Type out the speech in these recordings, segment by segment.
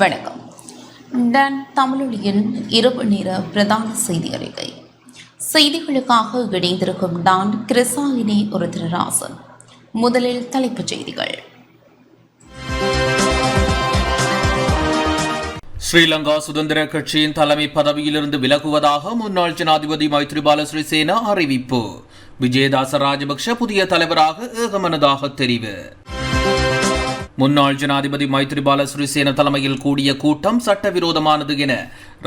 வணக்கம். டன் தமிழொலியின் இரவு நேர பிரதான செய்தி அறிக்கை. செய்திகளுக்காக இணைந்திருக்கும் நான் கிருசாயினி உருத்திரராசன். முதலில் தலைப்புச் செய்திகள். ஸ்ரீலங்கா சுதந்திர கட்சியின் தலைமை பதவியிலிருந்து விலகுவதாக முன்னாள் ஜனாதிபதி மைத்ரிபால சிறிசேன அறிவிப்பு. விஜயதாச ராஜபக்ஷ புதிய தலைவராக ஏகமனதாக தெரிவு. முன்னாள் ஜனாதிபதி மைத்ரிபால சிறிசேன தலைமையில் கூடிய கூட்டம் சட்டவிரோதமானது என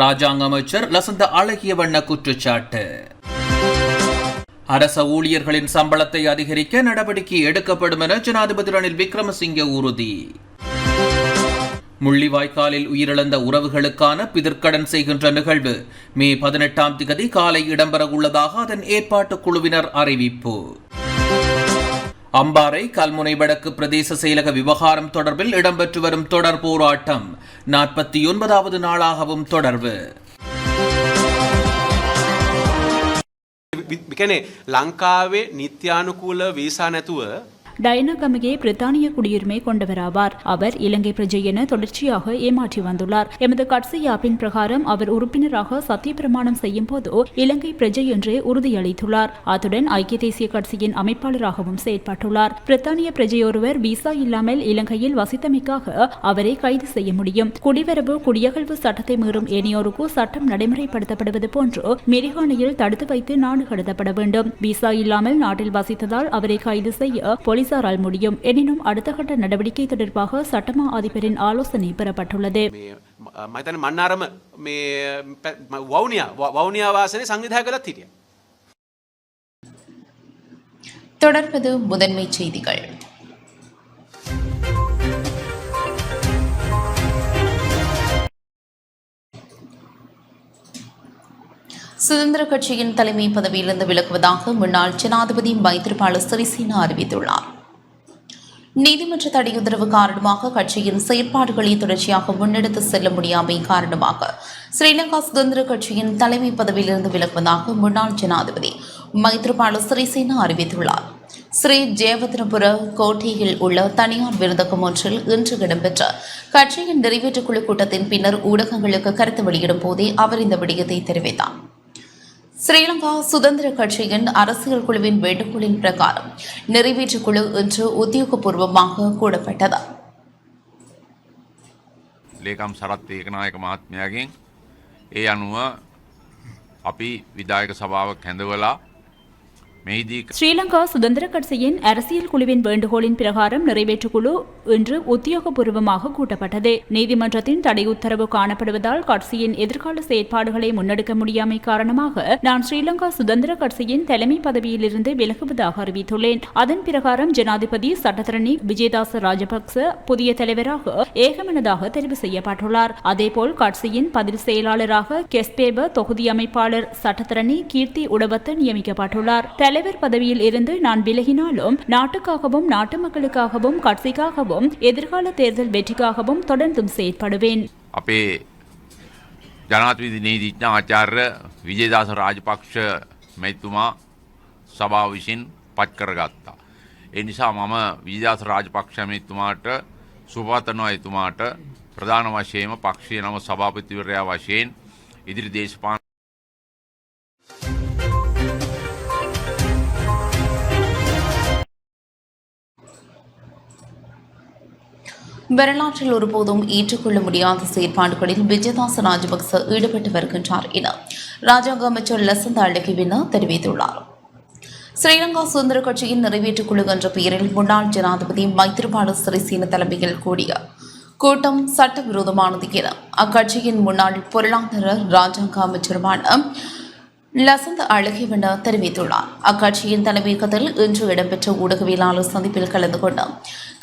ராஜாங்க அமைச்சர் லசந்த அழகியவண்ண குற்றச்சாட்டு. அரச ஊழியர்களின் சம்பளத்தை அதிகரிக்க நடவடிக்கை எடுக்கப்படும் என ஜனாதிபதி ரணில் விக்ரமசிங்கே உறுதி. முள்ளிவாய்க்காலில் உயிரிழந்த உறவுகளுக்கான பிதிர்க்கடன் செய்கின்ற நிகழ்வு மே 18 காலை இடம்பெற உள்ளதாக அதன் ஏற்பாட்டுக் குழுவினர் அறிவிப்பு. அம்பாறை கல்முனை வடக்கு பிரதேச செயலக விவகாரம் தொடர்பில் இடம்பெற்று வரும் தொடர் போராட்டம் 49வது நாளாகவும் தொடர்வு. லங்காவே நித்யானுகூல வீசா නැතුව டயனா கமகே பிரித்தானிய குடியுரிமை கொண்டவராவார். அவர் இலங்கை பிரஜை என தொடர்ச்சியாக ஏமாற்றி வந்துள்ளார். எமது கட்சி யாப்பின் பிரகாரம் அவர் உறுப்பினராக சத்திய பிரமாணம் செய்யும் போது இலங்கை பிரஜை என்றே உறுதியளித்துள்ளார். அத்துடன் ஐக்கிய தேசிய கட்சியின் அமைப்பாளராகவும் செயற்பட்டுள்ளார். பிரித்தானிய பிரஜையொருவர் விசா இல்லாமல் இலங்கையில் வசித்தமைக்காக அவரை கைது செய்ய முடியும். குடிவரவு குடியகழ்வு சட்டத்தை மீறும் ஏனையோருக்கு சட்டம் நடைமுறைப்படுத்தப்படுவது போன்று மெரிகானையில் தடுத்து வைத்து நாடு கடத்தப்பட வேண்டும். விசா இல்லாமல் நாட்டில் வசித்ததால் அவரை கைது செய்ய போலீசாரால் முடியும். எனினும் அடுத்த கட்ட நடவடிக்கை தொடர்பாக சட்டமா அதிபரின் ஆலோசனை பெறப்பட்டுள்ளது. மன்னாரම වවුනියා වාසනේ සංවිධානය කළත් හිටියා. தொடர்வது முதன்மை செய்திகள். சுதந்திர கட்சியின் தலைமை பதவியிலிருந்து விலகுவதாக முன்னாள் ஜனாதிபதி மைத்ரிபால சிறிசேன அறிவித்துள்ளார். நீதிமன்ற தடையுத்தரவு காரணமாக கட்சியின் செயற்பாடுகளை தொடர்ச்சியாக முன்னெடுத்து செல்ல முடியாமை காரணமாக ஸ்ரீலங்கா சுதந்திர கட்சியின் தலைமை பதவியிலிருந்து விலகுவதாக முன்னாள் ஜனாதிபதி மைத்ரிபால சிறிசேன அறிவித்துள்ளார். ஸ்ரீ ஜெயவர்தனபுர கோட்டையில் உள்ள தனியார் விருந்தகம் ஒன்றில் இன்று இடம்பெற்ற கட்சியின் நிறைவேற்றுக்குழு கூட்டத்தின் பின்னர் ஊடகங்களுக்கு கருத்து வெளியிடும் போதே அவர் இந்த விடயத்தை தெரிவித்தார். ஸ்ரீலங்கா சுதந்திர கட்சியின் அரசியல் குழுவின் வேண்டுகோளின் பிரகாரம் நிறைவேற்றுக்குழு இன்று உத்தியோகபூர்வமாக கூடப்பட்டது. ලේකම් සරත් ඒකනායක මහත්මයාගෙන් ඒ අනුව අපි විධායක සභාවක් හැඳවලා ஸ்ரீலங்கா சுதந்திர கட்சியின் அரசியல் குழுவின் வேண்டுகோளின் பிரகாரம் நிறைவேற்றுக்குழு இன்று உத்தியோகபூர்வமாக கூட்டப்பட்டது. நீதிமன்றத்தின் தடை உத்தரவு காணப்படுவதால் கட்சியின் எதிர்கால செயற்பாடுகளை முன்னெடுக்க முடியாமை காரணமாக நான் ஸ்ரீலங்கா சுதந்திர கட்சியின் தலைமை பதவியிலிருந்து விலகுவதாக அறிவித்துள்ளேன். அதன் பிரகாரம் ஜனாதிபதி சட்டத்தரணி விஜயதாச ராஜபக்ச புதிய தலைவராக ஏகமனதாக தெரிவு செய்யப்பட்டுள்ளார். அதேபோல் கட்சியின் பதில் செயலாளராக கெஸ்பேப தொகுதி அமைப்பாளர் சட்டத்தரணி கீர்த்தி உடவத்த நியமிக்கப்பட்டுள்ளார். தலைவர் பதவியில் இருந்து நான் விலகினாலும் நாட்டுக்காகவும் நாட்டு மக்களுக்காகவும் கட்சிக்காகவும் எதிர்கால தேர்தல் வெற்றிக்காகவும் தொடர்ந்தும் செயற்படுவேன். අපේ ජනාධිපති නීතිඥ ආචාර්ය විජේදාස රාජපක්ෂ මැතිතුමා සභාව විසින් පත් කරගත්තා. ඒ නිසා මම විජේදාස රාජපක්ෂ මැතිතුමාට සුභපතනවා. එතුමාට ප්‍රධාන වශයෙන්ම පක්ෂයේ නම සභාපතිවරයා වශයෙන් ඉදිරි දේශපාලන வரலாற்றில் ஒருபோதும் ஏற்றுக்கொள்ள முடியாத செயற்பாடுகளில் விஜயதாச ராஜபக்ச ஈடுபட்டு வருகின்றார் என ராஜாங்க அமைச்சர் லசந்த அழகியவண்ண தெரிவித்துள்ளார். ஸ்ரீலங்கா சுதந்திர கட்சியின் நிறைவேற்றுக்குழு என்ற பெயரில் முன்னாள் ஜனாதிபதி மைத்ரிபால சிறிசேன தலைமையில் கூடிய கூட்டம் சட்டவிரோதமானது என அக்கட்சியின் முன்னாள் பொருளாதார ராஜாங்க அமைச்சருமான லசந்த அழகியவண்ண தெரிவித்துள்ளார். அக்கட்சியின் தலைமையகத்தில் இன்று இடம்பெற்ற ஊடகவியலாளர் சந்திப்பில் கலந்து கொண்டு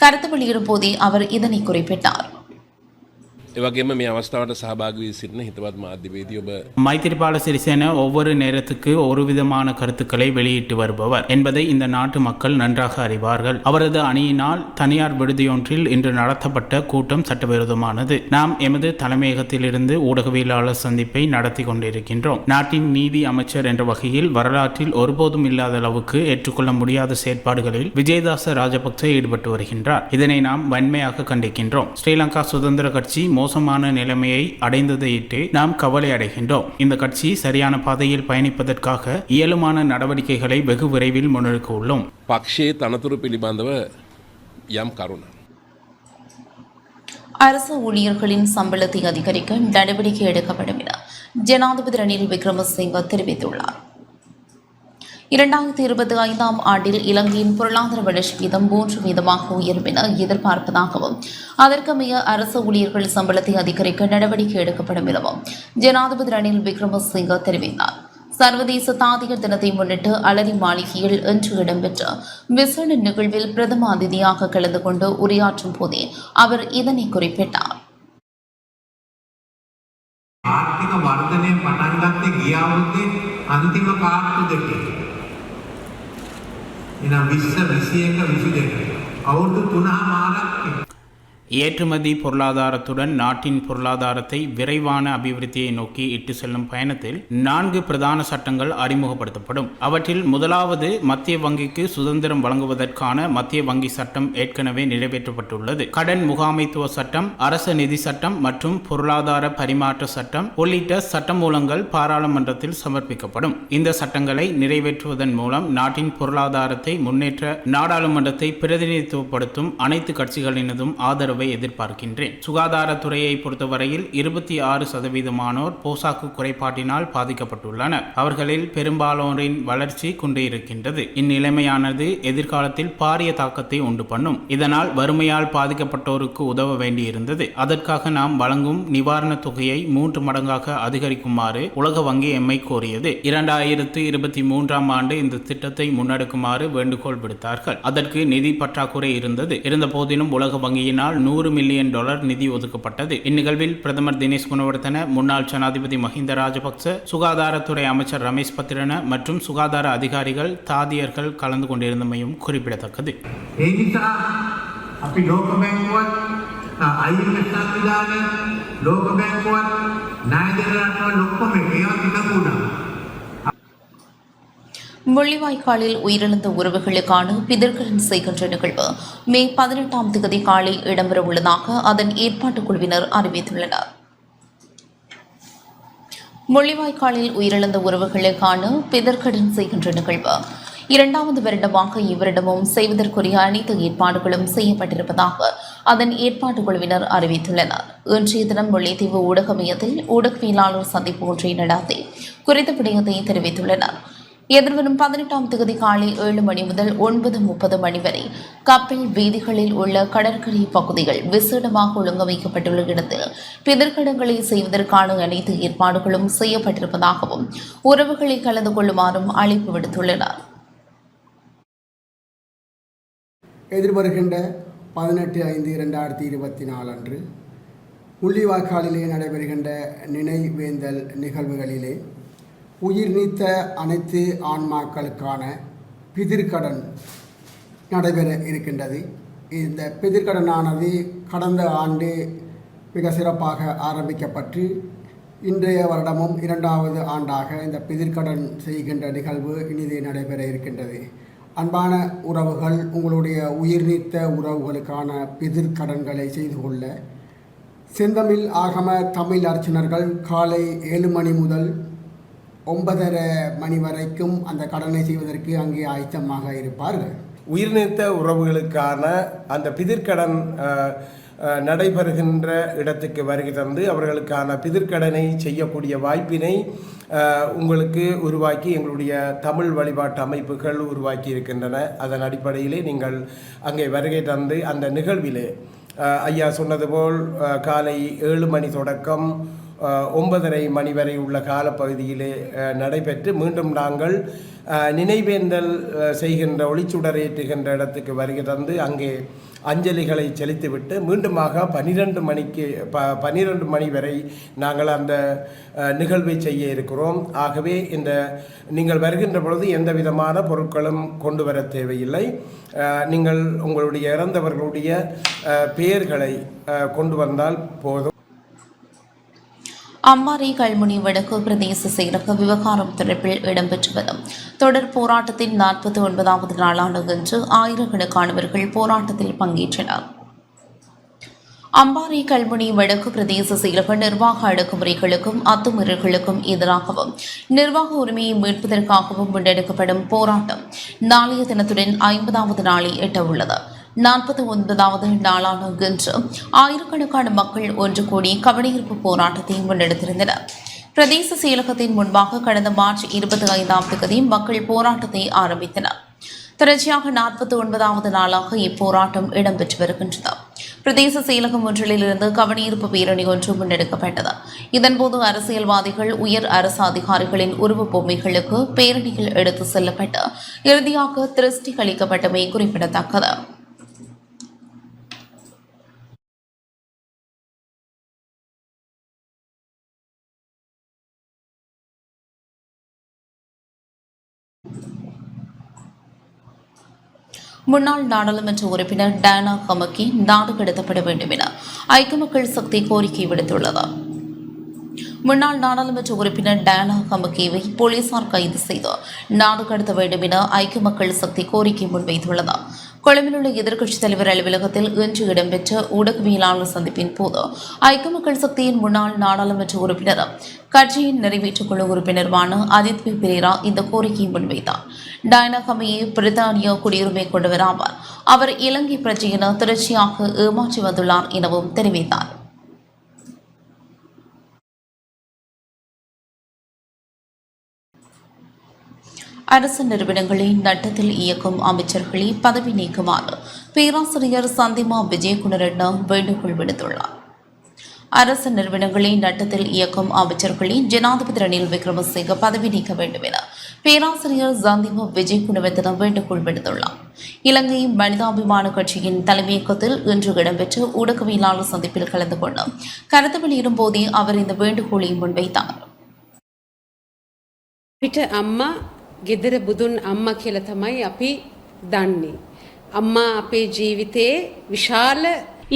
கருத்து வெளியிடும் போதே அவர் இதனை குறிப்பிட்டார். එවගේම මේ අවස්ථාවට සහභාගී වී සිටින හිතවත් මාධ්‍යවේදී ඔබ மைத்திரிபால சிறிசேன ஒவ்வொரு நேரத்துக்கு ஒரு விதமான கருத்துக்களை வெளியிட்டு வருபவர் என்பதை இந்த நாட்டு மக்கள் நன்றாக அறிவார்கள். அவரது அணியினால் தனியார் விடுதியொன்றில் இன்று நடத்தப்பட்ட கூட்டம் சட்டவிரோதமானது. நாம் எமது தலைமையகத்திலிருந்து ஊடகவியலாளர் சந்திப்பை நடத்தி கொண்டிருக்கின்றோம். நாட்டின் நீதி அமைச்சர் என்ற வகையில் வரலாற்றில் ஒருபோதும் இல்லாத அளவுக்கு ஏற்றுக்கொள்ள முடியாத செயற்பாடுகளில் விஜயதாச ராஜபக்ச ஈடுபட்டு வருகின்றார். இதனை நாம் வன்மையாக கண்டிக்கின்றோம். ஸ்ரீலங்கா சுதந்திர கட்சி மோசமான நிலைமையை அடைந்ததையிட்டு நாம் கவலை அடைகின்றோம். இந்த கட்சி சரியான பாதையில் பயணிப்பதற்காக இயலுமான நடவடிக்கைகளை வெகு விரைவில் முன்னெடுக்க உள்ளோம். පක්ෂයේ තනතුරු පිළිබඳව යම් කරුණ. அரசு ஊழியர்களின் சம்பளத்தை அதிகரிக்க நடவடிக்கை எடுக்கப்படும் என ஜனாதிபதி ரணில் விக்ரமசிங்க தெரிவித்துள்ளார். 2025 ஆண்டில் இலங்கையின் பொருளாதார வளர்ச்சி வீதம் 3% உயரும் என எதிர்பார்ப்பதாகவும் அதற்கமைய அரசு ஊழியர்கள் சம்பளத்தை அதிகரிக்க நடவடிக்கை எடுக்கப்படும் எனவும் ஜனாதிபதி ரணில் விக்ரமசிங்க தெரிவித்தார். சர்வதேச தாதியர் தினத்தை முன்னிட்டு அலரி மாளிகையில் இன்று இடம்பெற்ற விசேட நிகழ்வில் பிரதம அதிதியாக கலந்து கொண்டு உரையாற்றும் போதே அவர் இதனை குறிப்பிட்டார். ආර්ථික වර්ධනය පටන් ගත්තේ ගිය අවුරුද්දේ අන්තිම කාර්තු දෙකේ. එනම් 20 21 22 අවුරුදු 3මාරක් ஏற்றுமதி பொருளாதாரத்துடன் நாட்டின் பொருளாதாரத்தை விரைவான அபிவிருத்தியை நோக்கி இட்டு செல்லும் பயணத்தில் 4 பிரதான சட்டங்கள் அறிமுகப்படுத்தப்படும். அவற்றில் முதலாவது மத்திய வங்கிக்கு சுதந்திரம் வழங்குவதற்கான மத்திய வங்கி சட்டம் ஏற்கனவே நிறைவேற்றப்பட்டுள்ளது. கடன் முகாமைத்துவ சட்டம், அரச நிதி சட்டம் மற்றும் பொருளாதார பரிமாற்ற சட்டம் உள்ளிட்ட சட்டமூலங்கள் பாராளுமன்றத்தில் சமர்ப்பிக்கப்படும். இந்த சட்டங்களை நிறைவேற்றுவதன் மூலம் நாட்டின் பொருளாதாரத்தை முன்னேற்ற நாடாளுமன்றத்தை பிரதிநிதித்துவப்படுத்தும் அனைத்து கட்சிகளினதும் ஆதரவு எதிர்பார்க்கின்றேன். சுகாதாரத்துறையை பொறுத்தவரையில் 26% போசாக்கு குறைபாட்டினால் பாதிக்கப்பட்டுள்ளனர். அவர்களில் பெரும்பாலோரின் வளர்ச்சி குன்றியிருக்கின்றது. இந்நிலைமையானது எதிர்காலத்தில் பாரிய தாக்கத்தை உண்டு பண்ணும். இதனால் வறுமையால் பாதிக்கப்பட்டோருக்கு உதவ வேண்டியிருந்தது. அதற்காக நாம் வழங்கும் நிவாரணத் தொகையை 3 மடங்காக அதிகரிக்குமாறு உலக வங்கி எம்மை கோரியது. 2023 ஆண்டு இந்த திட்டத்தை முன்னெடுக்குமாறு வேண்டுகோள் விடுத்தார்கள். அதற்கு நிதி பற்றாக்குறை இருந்த போதிலும் உலக வங்கியினால் $100 மில்லியன் நிதி ஒதுக்கப்பட்டது. இந்நிகழ்வில் பிரதமர் தினேஷ் குணவர்தன, முன்னாள் ஜனாதிபதி மஹிந்த ராஜபக்ச, சுகாதாரத்துறை அமைச்சர் ரமேஷ் பத்திரன மற்றும் சுகாதார அதிகாரிகள், தாதியர்கள் கலந்து கொண்டிருந்தமையும் குறிப்பிடத்தக்கது. ඒ නිසා අපි ලෝක බැංකුවත් IMF සංවිධානය ලෝක බැංකුවත් ණය දෙන රටවල් ඔක්කොම ඒවා පිටුණා. முள்ளிவாய்க்காலில் உயிரிழந்த உறவுகளுக்கான பிதர்கடன் செய்கின்ற நிகழ்வு மே 18 காலை இடம்பெற உள்ளதாக அதன் ஏற்பாட்டுக் குழுவினர் அறிவித்துள்ளனர். முள்ளிவாய்க்காலில் உயிரிழந்த உறவுகளுக்கான பிதர்கடன் செய்கின்ற நிகழ்வு 2வது வருடமாக இவ்வருடமும் செய்வதற்குரிய அனைத்து ஏற்பாடுகளும் செய்யப்பட்டிருப்பதாக அதன் ஏற்பாட்டுக் குழுவினர் அறிவித்துள்ளனர். இன்றைய தினம் முல்லைத்தீவு ஊடக மையத்தில் ஊடகவியலாளர் சந்திப்பு ஒன்றை நடாத்தி குறித்த விடயத்தை தெரிவித்துள்ளனர். எதிர்வரும் 18 காலை 7 மணி முதல் 9:30 மணி வரை கப்பல் வீதிகளில் உள்ள கடற்கரை பகுதிகள் விசேடமாக ஒழுங்கமைக்கப்பட்டுள்ள இடத்தில் பிதர்க்கடங்களை செய்வதற்கான அனைத்து ஏற்பாடுகளும் செய்யப்பட்டிருப்பதாகவும் உறவுகளை கலந்து கொள்ளுமாறும் அழைப்பு விடுத்துள்ளனர். எதிர்வருகின்ற 18/5/2024 அன்று முள்ளிவாய்க்காலிலே நடைபெறுகின்ற நினைவேந்தல் நிகழ்வுகளிலே உயிர் நீத்த அனைத்து ஆன்மாக்களுக்கான பிதிர்கடன் நடைபெற இருக்கின்றது. இந்த பிதிர்கடனானது கடந்த ஆண்டு மிக சிறப்பாக ஆரம்பிக்கப்பட்டு இன்றைய வருடமும் 2வது ஆண்டாக இந்த பிதிர்கடன் செய்கின்ற நிகழ்வு இனிதே நடைபெற இருக்கின்றது. அன்பான உறவுகள், உங்களுடைய உயிர் நீத்த உறவுகளுக்கான பிதிர்கடன்களை செய்து கொள்ள செந்தமிழ் ஆகம தமிழ் அர்ச்சனர்கள் காலை 7 மணி முதல் 9:30 மணி வரைக்கும் அந்த கடனை செய்வதற்கு அங்கே ஆயத்தமாக இருப்பார்கள். உயிர்நீத்த உறவுகளுக்கான அந்த பிதிர்கடன் நடைபெறுகின்ற இடத்துக்கு வருகை தந்து அவர்களுக்கான பிதிர்கடனை செய்யக்கூடிய வாய்ப்பினை உங்களுக்கு உருவாக்கி எங்களுடைய தமிழ் வழிபாட்டு அமைப்புகள் உருவாக்கி இருக்கின்றன. அதன் அடிப்படையிலே நீங்கள் அங்கே வருகை தந்து அந்த நிகழ்விலே ஐயா சொன்னது போல் காலை 7 மணி தொடக்கம் 9:30 மணி வரை உள்ள காலப்பகுதியிலே நடைபெற்று மீண்டும் நாங்கள் நினைவேந்தல் செய்கின்ற ஒளிச்சுடர் ஏற்றுகின்ற இடத்துக்கு வருகை தந்து அங்கே அஞ்சலிகளை செலுத்திவிட்டு மீண்டுமாக 12 மணி வரை நாங்கள் அந்த நிகழ்வை செய்ய இருக்கிறோம். ஆகவே இந்த நீங்கள் வருகின்ற பொழுது எந்த விதமான பொருட்களும் கொண்டு வர தேவையில்லை. நீங்கள் உங்களுடைய இறந்தவர்களுடைய பெயர்களை கொண்டு வந்தால் போதும். அம்பாறை கல்முனை வடக்கு பிரதேச செயலக விவகாரம் தொடர்பில் இடம்பெற்று வரும் தொடர் போராட்டத்தின் 49வது நாளான இன்று ஆயிரக்கணக்கானவர்கள் போராட்டத்தில் பங்கேற்றனர். அம்பாறை கல்முனை வடக்கு பிரதேச செயலக நிர்வாக அடக்குமுறைகளுக்கும் அத்துமீறல்களுக்கும் எதிராகவும் நிர்வாக உரிமையை மீட்பதற்காகவும் முன்னெடுக்கப்படும் போராட்டம் நாளைய தினத்துடன் 50வது நாளை எட்டவுள்ளது. 49வது நாளான இன்று ஆயிரக்கணக்கான மக்கள் ஒன்று கூடி கவனஈர்ப்பு போராட்டத்தை முன்னெடுத்திருந்தனர். பிரதேச செயலகத்தின் முன்பாக கடந்த மார்ச் 25ஆம் தேதி மக்கள் போராட்டத்தை ஆரம்பித்தனர். தொடர்ச்சியாக 49வது நாளாக இப்போராட்டம் இடம்பெற்று வருகின்றது. பிரதேச செயலகம் ஒன்றிலிருந்து கவனஈர்ப்பு பேரணி ஒன்று முன்னெடுக்கப்பட்டது. இதன்போது அரசியல்வாதிகள், உயர் அரசு அதிகாரிகளின் உருவப் பொம்மைகளுக்கு பேரணியில் எடுத்து செல்லப்பட்டு இறுதியாக திருஷ்டி அளிக்கப்பட்டமை குறிப்பிடத்தக்கது. முன்னாள் நாடாளுமன்ற உறுப்பினர் டானா கமக்கி நாடு கடத்தப்பட வேண்டும் என ஐக்கிய மக்கள் சக்தி கோரிக்கை விடுத்துள்ளது. முன்னாள் நாடாளுமன்ற உறுப்பினர் டானா கமக்கியை போலீசார் கைது செய்து நாடு கடத்த வேண்டும் என ஐக்கிய மக்கள் சக்தி கோரிக்கை முன்வைத்துள்ளது. கொழும்பில் உள்ள எதிர்க்கட்சித் தலைவர் அலுவலகத்தில் இன்று இடம்பெற்ற ஊடகவியலாளர் சந்திப்பின் போது ஐக்கிய மக்கள் சக்தியின் முன்னாள் நாடாளுமன்ற உறுப்பினரும் கட்சியின் நிறைவேற்றுக் குழு உறுப்பினருமான அதித்வி பெரேரா இந்த கோரிக்கையை முன்வைத்தார். டானா கமக்கி பிரித்தானிய குடியுரிமை கொண்டவர் ஆவார். அவர் இலங்கை பிரஜையினர் தொடர்ச்சியாக ஏமாற்றி வந்துள்ளார் எனவும் தெரிவித்தார். அரசு நிறுவனங்களை நட்டத்தில் இயக்கும் அமைச்சர்களை பதவி நீக்குமாறு பேராசிரியர் சந்திமா விஜயகுணரட்ன வேண்டுகோள் விடுத்துள்ளார். அரசு நிறுவனங்களை நட்டத்தில் இயக்கும் அமைச்சர்களை ஜனாதிபதி ரணில் விக்ரமசிங்க பதவி நீக்க வேண்டும் என பேராசிரியர் சந்திமா விஜயகுணரட்ன வேண்டுகோள் விடுத்துள்ளார். இலங்கை மனிதாபிமான கட்சியின் தலைமையகத்தில் இன்று இடம்பெற்ற ஊடகவியலாளர் சந்திப்பில் கலந்து கொண்டு கருத்து வெளியிடும் போதே அவர் இந்த வேண்டுகோளை முன்வைத்தார். ගෙදර බුදුන් අම්මා කියලා තමයි අපි දන්නේ. අම්මා අපේ ජීවිතයේ විශාල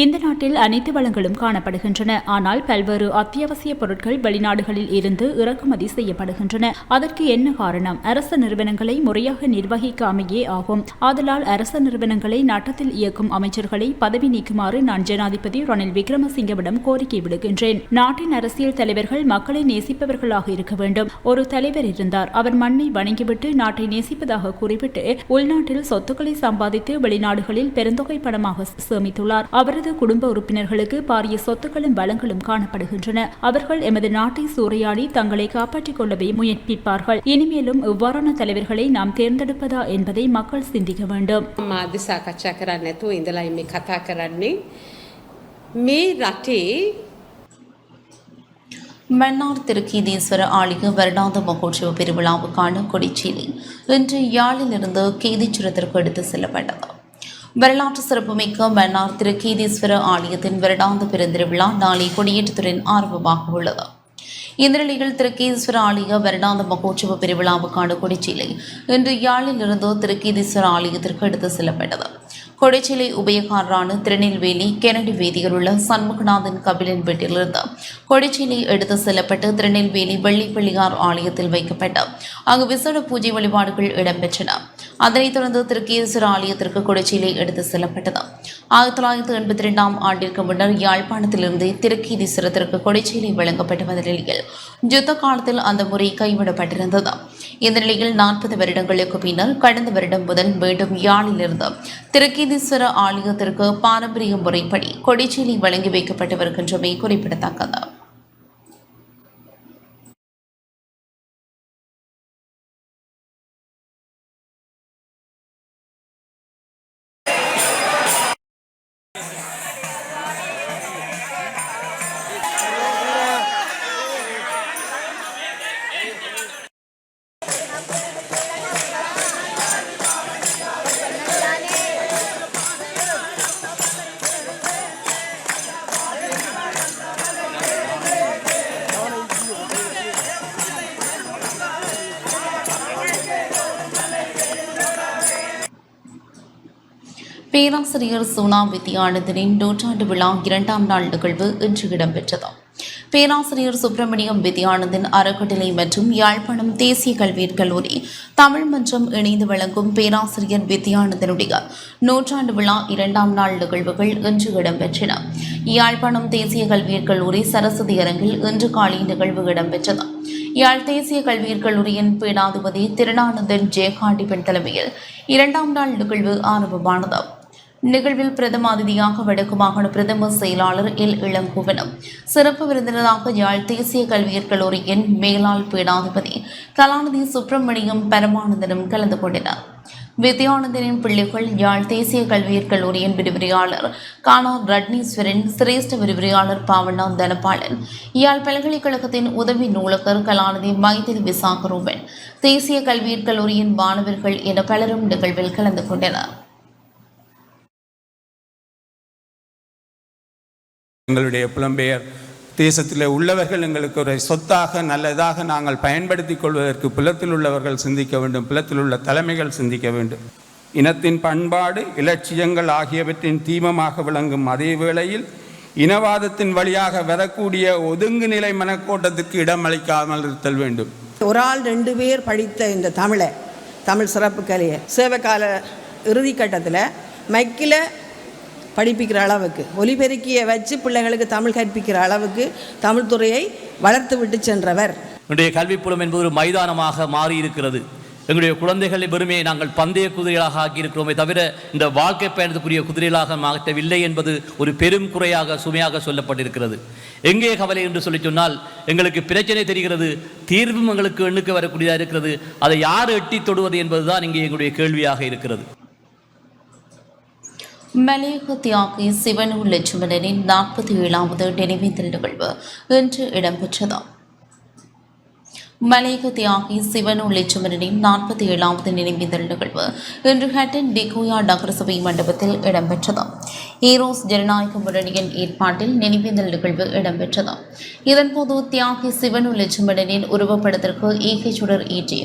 இந்த நாட்டில் அனைத்து வளங்களும் காணப்படுகின்றன. ஆனால் பல்வேறு அத்தியாவசிய பொருட்கள் வெளிநாடுகளில் இருந்து இறக்குமதி செய்யப்படுகின்றன. அதற்கு என்ன காரணம்? அரசு நிறுவனங்களை முறையாக நிர்வகிக்காமையே ஆகும். ஆதலால் அரசு நிறுவனங்களை நாட்டத்தில் இயக்கும் அமைச்சர்களை பதவி நீக்குமாறு நான் ஜனாதிபதி ரணில் விக்ரமசிங்கவிடம் கோரிக்கை விடுகின்றேன். நாட்டின் அரசியல் தலைவர்கள் மக்களை நேசிப்பவர்களாக இருக்க வேண்டும். ஒரு தலைவர் இருந்தார். அவர் மண்ணை வணங்கிவிட்டு நாட்டை நேசிப்பதாக கூறிவிட்டு உள்நாட்டில் சொத்துக்களை சம்பாதித்து வெளிநாடுகளில் பெருந்தொகை பணமாக சேமித்துள்ளார். அவரது குடும்ப உறுப்பினர்களுக்கு பாரிய சொத்துக்களும் வளங்களும் காணப்படுகின்றன. அவர்கள் எமது நாட்டை சூறையாடி தங்களை காப்பாற்றிக் கொள்ளவே முயற்சிப்பார்கள். இனிமேலும் இவ்வாறான தலைவர்களை நாம் தேர்ந்தெடுப்பதா என்பதை மக்கள் சிந்திக்க வேண்டும். மன்னார் திருக்கீதீஸ்வர ஆலய வருடாந்த மகோற்சவ பெருவிழாவுக்கான கொடிச்சீலை இன்று யாழிலிருந்து கேதீச்சுரத்திற்கு எடுத்து செல்லப்பட்டது. வரலாற்று சிறப்புமிக்க மன்னார் திருக்கீதீஸ்வர ஆலயத்தின் வருடாந்த பெருந்திருவிழா நாளை கொடியேற்றத்துடன் ஆரம்பமாக உள்ளது. இந்த நிலையில் திருக்கீதீஸ்வர ஆலய வருடாந்த மகோற்சவ பெருவிழாவுக்கான கொடிச்சீலை இன்று யாழிலிருந்து திருக்கீதீஸ்வர ஆலயத்திற்கு எடுத்து செல்லப்பட்டது. கொடிச்சீலை உபயகாரரான திருநெல்வேலி கெனடி வீதியில் உள்ள சண்முகநாதன் கபிலன் வீட்டிலிருந்து கொடிச்சீலை எடுத்து செல்லப்பட்டு திருநெல்வேலி வெள்ளிப்பிள்ளையார் ஆலயத்தில் வைக்கப்பட்டு அங்கு விசேட பூஜை வழிபாடுகள் இடம்பெற்றன. அதனைத் தொடர்ந்து திருக்கீதீஸ்வர ஆலயத்திற்கு கொடிச்சீலை எடுத்து செல்லப்பட்டது. 1982ஆம் ஆண்டிற்கு முன்னர் யாழ்ப்பாணத்திலிருந்து திருக்கீதீஸ்வரத்திற்கு கொடிச்சீலை வழங்கப்பட்டு வந்த நிலையில் யுத்த காலத்தில் அந்த முறை கைவிடப்பட்டிருந்தது. இந்த நிலையில் 40 வருடங்களுக்கு பின்னர் கடந்த வருடம் முதல் மீண்டும் யாழிலிருந்து திருக்கீதீஸ்வர ஆலயத்திற்கு பாரம்பரிய முறைப்படி கொடிச்சீலை வழங்கி வைக்கப்பட்டு வருகின்றமை குறிப்பிடத்தக்கது. பேராசிரியர் சோனா வித்யானந்தனின் நூற்றாண்டு விழா 2ஆம் நாள் நிகழ்வு இன்று இடம்பெற்றது. பேராசிரியர் சுப்பிரமணியம் வித்யானந்தன் அறக்கட்டளை மற்றும் யாழ்ப்பாணம் தேசிய கல்வியற் கல்லூரி தமிழ் மன்றம் இணைந்து வழங்கும் பேராசிரியர் வித்யானந்தனுடைய நூற்றாண்டு விழா 2ஆம் நாள் நிகழ்வுகள் இன்று இடம்பெற்றன. யாழ்ப்பாணம் தேசிய கல்வியற் கல்லூரி சரஸ்வதி அரங்கில் இன்று காலை நிகழ்வு இடம்பெற்றது. யாழ் தேசிய கல்வியற் கல்லூரியின் பீடாதிபதி திருநானந்தன் ஜெயகாண்டிபன் தலைமையில் 2ஆம் நாள் நிகழ்வு ஆரம்பமானது. நிகழ்வில் பிரதம அதிதியாக வடக்கு மாகாண பிரதம செயலாளர் எல் இளங்கோவனும், சிறப்பு விருந்தினராக யாழ் தேசிய கல்வியற் கல்லூரியின் மேலாள் பீடாதிபதி கலாநிதி சுப்பிரமணியம் பரமானந்தனும் கலந்து கொண்டனர். வித்யானந்தனின் பிள்ளைகள் யாழ் தேசிய கல்வியற் கல்லூரியின் விரிவுரையாளர் கானா ரட்னீஸ்வரன், சிரேஷ்ட விரிவுரையாளர் பாவண்ணா தனபாலன், யாழ் பல்கலைக்கழகத்தின் உதவி நூலகர் கலாநிதி மைதிலி விசாகரூபன், தேசிய கல்வியற் கல்லூரியின் மாணவர்கள் என பலரும் நிகழ்வில் கலந்து கொண்டனர். எங்களுடைய புலம்பெயர் தேசத்தில் உள்ளவர்கள் எங்களுக்கு ஒரு சொத்தாக நல்லதாக நாங்கள் பயன்படுத்தி கொள்வதற்கு புலத்தில் உள்ளவர்கள் சிந்திக்க வேண்டும், புலத்தில் உள்ள தலைமைகள் சிந்திக்க வேண்டும். இனத்தின் பண்பாடு இலட்சியங்கள் ஆகியவற்றின் தீமமாக விளங்கும் அதே வேளையில் இனவாதத்தின் வழியாக வரக்கூடிய ஒதுங்கு நிலை மனக்கோட்டத்திற்கு இடமளிக்காமல் இருத்தல் வேண்டும். ஒரு ஆள் 2 பேர் படித்த இந்த தமிழ் சிறப்பு கலையை சேவைக்கால இறுதி கட்டத்தில் மைக்கில் படிப்பிக்கிற அளவுக்கு, ஒலிபெருக்கியை வச்சு பிள்ளைகளுக்கு தமிழ் கற்பிக்கிற அளவுக்கு தமிழ் துறையை வளர்த்து விட்டு சென்றவர். என்னுடைய கல்விப்புலம் என்பது ஒரு மைதானமாக மாறி இருக்கிறது. எங்களுடைய குழந்தைகளை வெறுமையை நாங்கள் பந்தய குதிரைகளாக ஆக்கியிருக்கிறோமே தவிர இந்த வாழ்க்கை பயணத்துக்குரிய குதிரைகளாக மாற்றவில்லை என்பது ஒரு பெரும் குறையாக சுமையாக சொல்லப்பட்டிருக்கிறது. எங்கே கவலை என்று சொல்லி சொன்னால், எங்களுக்கு பிரச்சனை தெரிகிறது, தீர்வும் எங்களுக்கு எண்ணுக்கு வரக்கூடியதாக இருக்கிறது. அதை யார் எட்டி தொடுவது என்பதுதான் இங்கே எங்களுடைய கேள்வியாக இருக்கிறது. மலையக தியாகி சிவனூர் லட்சுமணனின் 47வது நினைவேந்தல் நிகழ்வு இன்று இடம்பெற்றது. மலையக தியாகி சிவனூர் லட்சுமணனின் 47வது நினைவேந்தல் நிகழ்வு இன்று ஹட்டன் டிகோயா நகரசபை மண்டபத்தில் இடம்பெற்றது. ஈரோஸ் ஜனநாயக முன்னணியின் ஏற்பாட்டில் நினைவேந்தல் நிகழ்வு இடம்பெற்றது. இதன்போது தியாகி சிவனூர் லட்சுமணனின் உருவப்படத்திற்கு ஈகை சுடர் ஏற்றி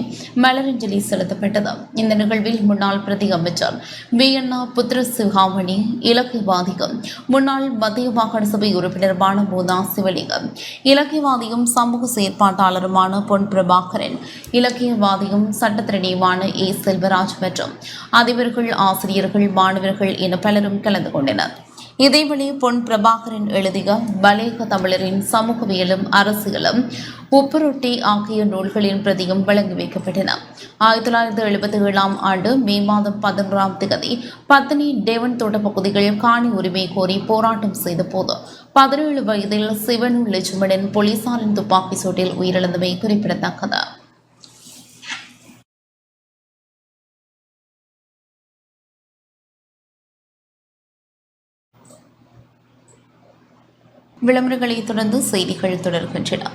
மலரஞ்சலி செலுத்தப்பட்டது. இந்த நிகழ்வில் முன்னாள் பிரதி அமைச்சர் வி.அண்ணா புத்திர சிகாமணி, இலக்கியவாதியும் முன்னாள் மத்திய மாகாண சபை உறுப்பினருமான போதா சிவலிங்கம், இலக்கியவாதியும் சமூக செயற்பாட்டாளருமான பொன் பிரபாகரன், இலக்கியவாதியும் சட்டத்திறனியுமான ஏ செல்வராஜ் மற்றும் அதிபர்கள், ஆசிரியர்கள், மாணவர்கள் என பலரும் கலந்து கொண்டனர். இதேவேளை பொன் பிரபாகரன் எழுதிய மலையக தமிழரின் சமூகவியலும் அரசியலும், உப்புரொட்டி ஆகிய நூல்களின் பிரதியும் வழங்கி வைக்கப்பட்டன. 1977ஆம் ஆண்டு மே மாதம் 11ஆம் தேதி பத்தினி டேவன் தோட்ட பகுதிகள் காணி உரிமை கோரி போராட்டம் செய்த போது 17 வயதில் சிவனூர் லட்சுமணன் போலீசாரின் துப்பாக்கி சூட்டில் உயிரிழந்தமை குறிப்பிடத்தக்கது. விளம்பரங்களை தொடர்ந்து செய்திகள் தொடர்கின்றன.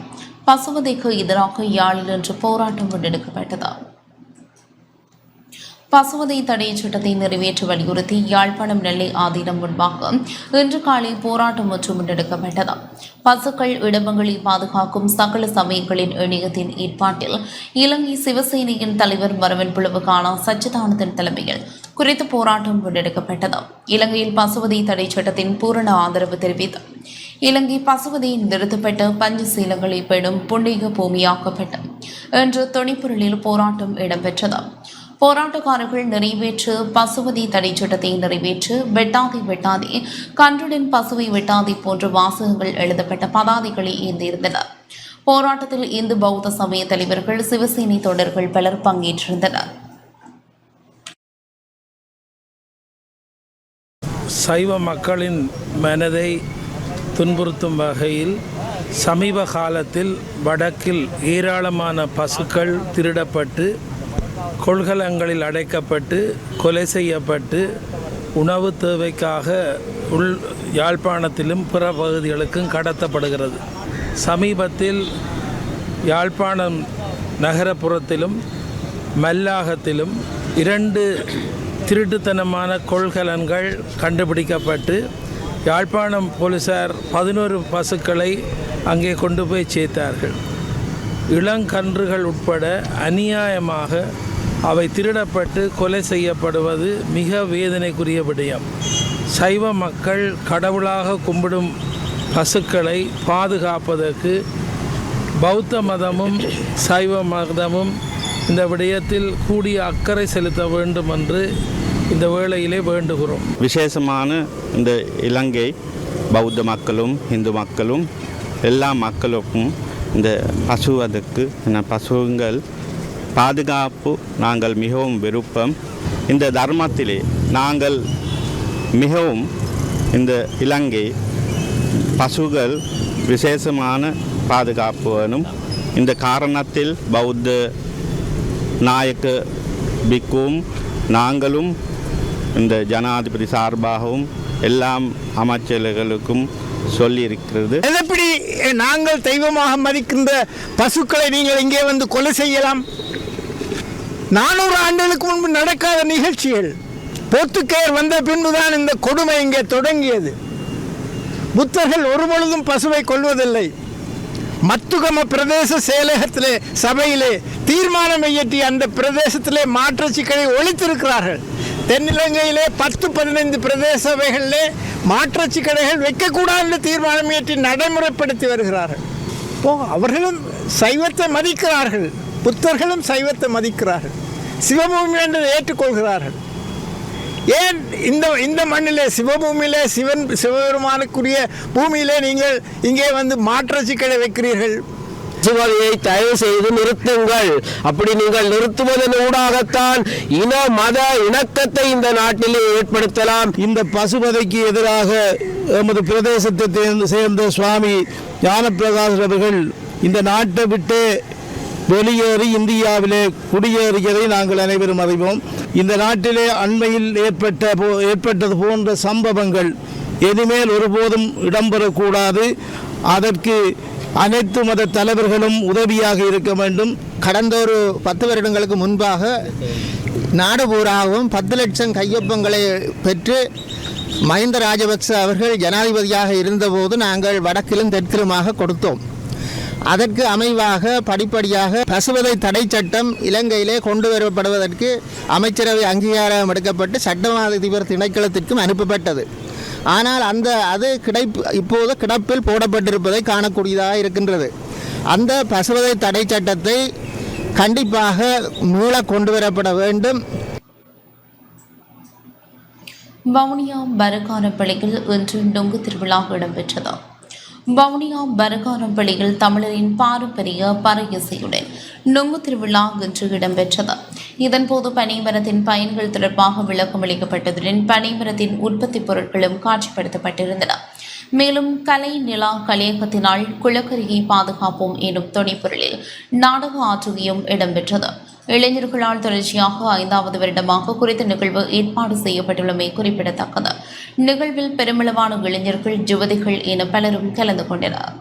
பசுவதைக்கு எதிராக யாழில் இன்று போராட்டம் முன்னெடுக்கப்பட்டது. பசுவதை தடை சட்டத்தை நிறைவேற்ற வலியுறுத்தி யாழ்ப்பாணம் நெல்லை ஆதீனம் முன்பாக இன்று காலை போராட்டம் ஒன்று முன்னெடுக்கப்பட்டது. பசுக்கள் இடமங்களை பாதுகாக்கும் சகல சமயங்களின் இணையத்தின் ஏற்பாட்டில் இலங்கை சிவசேனையின் தலைவர் மரவன் புலவுக்கான சச்சிதானந்தன் தலைமையில் குறித்த போராட்டம் முன்னெடுக்கப்பட்டது. இலங்கையில் பசுவதை தடை சட்டத்தின் பூரண ஆதரவு தெரிவித்து இலங்கை பசுவதை நிறுத்தப்பட்ட பஞ்சசீலங்களை பெறும் புண்ணிய பூமியாக்கப்பட்ட என்ற துணைப்பொருளில் போராட்டம் இடம்பெற்றது. போராட்டக்காரர்கள் நிறைவேற்று பசுவதை தடை சட்டத்தை நிறைவேற்று, வெட்டாதே வெட்டாதே, கன்றுடன் பசுவை வெட்டாதே போன்ற வாசகங்கள் எழுதப்பட்ட பதாதைகளை ஏந்தியிருந்தனர். போராட்டத்தில் இந்து பௌத்த சமய தலைவர்கள், சிவசேனை தொண்டர்கள் பலர் பங்கேற்றிருந்தனர். சைவ மக்களின் மனதை துன்புறுத்தும் வகையில் சமீப காலத்தில் வடக்கில் ஏராளமான பசுக்கள் திருடப்பட்டு கொள்கலங்களில் அடைக்கப்பட்டு கொலை செய்யப்பட்டு உணவு தேவைக்காக யாழ்ப்பாணத்திலும் பிற பகுதிகளுக்கும் கடத்தப்படுகிறது. சமீபத்தில் யாழ்ப்பாணம் நகரப்புறத்திலும் மல்லாகத்திலும் 2 திருட்டுத்தனமான கொள்கலன்கள் கண்டுபிடிக்கப்பட்டு யாழ்ப்பாணம் போலீசார் 11 பசுக்களை அங்கே கொண்டு போய் சேர்த்தார்கள். இளங்கன்றுகள் உட்பட அநியாயமாக அவை திருடப்பட்டு கொலை செய்யப்படுவது மிக வேதனைக்குரிய விடயம். சைவ மக்கள் கடவுளாக கும்பிடும் பசுக்களை பாதுகாப்பதற்கு பௌத்த மதமும் சைவ மதமும் இந்த விடயத்தில் கூடிய அக்கறை செலுத்த வேண்டும் என்று இந்த வேளையிலே வேண்டுகிறோம். விசேஷமான இந்த இலங்கை பௌத்த மக்களும் இந்து மக்களும் எல்லா மக்களுக்கும் இந்த பசுவதற்கு பசுங்கள் பாதுகாப்பு நாங்கள் மிகவும் விருப்பம். இந்த தர்மத்திலே நாங்கள் மிகவும் இந்த இலங்கை பசுகள் விசேஷமான பாதுகாப்பு வேணும். இந்த காரணத்தில் பௌத்த நாயக்க பிக்கும் நாங்களும் இந்த ஜனாதிபதி சார்பாகவும் எல்லாம் அமைச்சர்களுக்கும் சொல்லியிருக்கிறது. எப்படி நாங்கள் தெய்வமாக மதிக்கின்ற பசுக்களை நீங்கள் இங்கே வந்து கொலை செய்யலாம்? 400 ஆண்டுகளுக்கு முன்பு நடக்காத நிகழ்ச்சிகள். போர்த்துகேயர் வந்த பின்புதான் இந்த கொடுமை இங்கே தொடங்கியது. புத்தர்கள் ஒருபொழுதும் பசுவை கொல்வதில்லை. மத்துகம பிரதேச செயலகத்திலே சபையிலே தீர்மானம் இயற்றி அந்த பிரதேசத்திலே மாற்றுச் சிக்கலை ஒழித்திருக்கிறார்கள். தென்னிலங்கையிலே 10-15 பிரதேச சபைகளிலே மாற்றுச் கடைகள் வைக்கக்கூடாது என்று தீர்மானம் இயற்றி நடைமுறைப்படுத்தி வருகிறார்கள். அவர்களும் சைவத்தை மதிக்கிறார்கள், புத்தர்களும் சைவத்தை மதிக்கிறார்கள், சிவபூமி என்று ஏற்றுக்கொள்கிறார்கள். ஏன் இந்த மண்ணிலே சிவபூமியிலே சிவபெருமானுக்குரிய பூமியிலே நீங்கள் இங்கே வந்து மாற்றுச் கடை வைக்கிறீர்கள்? பசுவதையை தயவு செய்து நிறுத்துங்கள். அப்படி நீங்கள் நிறுத்துவதன் ஊடாகத்தான் இன மத இணக்கத்தை இந்த நாட்டிலே ஏற்படுத்தலாம். இந்த பசுவதைக்கு எதிராக எமது பிரதேசத்தை சேர்ந்த சுவாமி ஞானப்பிரகாசர் அவர்கள் இந்த நாட்டை விட்டு வெளியேறி இந்தியாவிலே குடியேறியதை நாங்கள் அனைவரும் அறிவோம். இந்த நாட்டிலே அண்மையில் ஏற்பட்டது போன்ற சம்பவங்கள் இனிமேல் ஒருபோதும் இடம்பெறக்கூடாது. அதற்கு அனைத்து மத தலைவர்களும் உதவியாக இருக்க வேண்டும். கடந்த ஒரு 10 வருடங்களுக்கு முன்பாக நாடு பூராகவும் 10 லட்சம் கையொப்பங்களை பெற்று மஹிந்த ராஜபக்ச அவர்கள் ஜனாதிபதியாக இருந்தபோது நாங்கள் வடக்கிலும் தெற்கிலுமாக கொடுத்தோம். அதற்கு அமைவாக படிப்படியாக பசுவதை தடை சட்டம் இலங்கையிலே கொண்டு வரப்படுவதற்கு அமைச்சரவை அங்கீகாரம் எடுக்கப்பட்டு சட்டமா அதிபர் திணைக்களத்திற்கும் அனுப்பப்பட்டது. ஆனால் அது இப்போது கிடப்பில் போடப்பட்டிருப்பதை காணக்கூடியதாக இருக்கின்றது. அந்த பசுவதை தடை சட்டத்தை கண்டிப்பாக மீள கொண்டு வரப்பட வேண்டும். வவுனியா பரகாரப்பள்ளியில் இன்று நொங்கு திருவிழா இடம்பெற்றது. வவுனியா பரகாரப்பள்ளியில் தமிழரின் பாரம்பரிய பறை இசையுடன் நொங்கு திருவிழா இன்று இடம்பெற்றது. இதன்போது பனைமரத்தின் பயன்கள் தொடர்பாக விளக்கம் அளிக்கப்பட்டதுடன் பனைமரத்தின் உற்பத்தி பொருட்களும் காட்சிப்படுத்தப்பட்டிருந்தன. மேலும் கலை நிலா கலையகத்தினால் குளக்கரையை பாதுகாப்போம் எனும் துணைப்பொருளில் நாடக ஆற்றுகையும் இடம்பெற்றது. இளைஞர்களால் தொடர்ச்சியாக 5வது வருடமாக குறித்த நிகழ்வு ஏற்பாடு செய்யப்பட்டுள்ளமை குறிப்பிடத்தக்கது. நிகழ்வில் பெருமளவான இளைஞர்கள், யுவதிகள் என பலரும் கலந்து கொண்டனர்.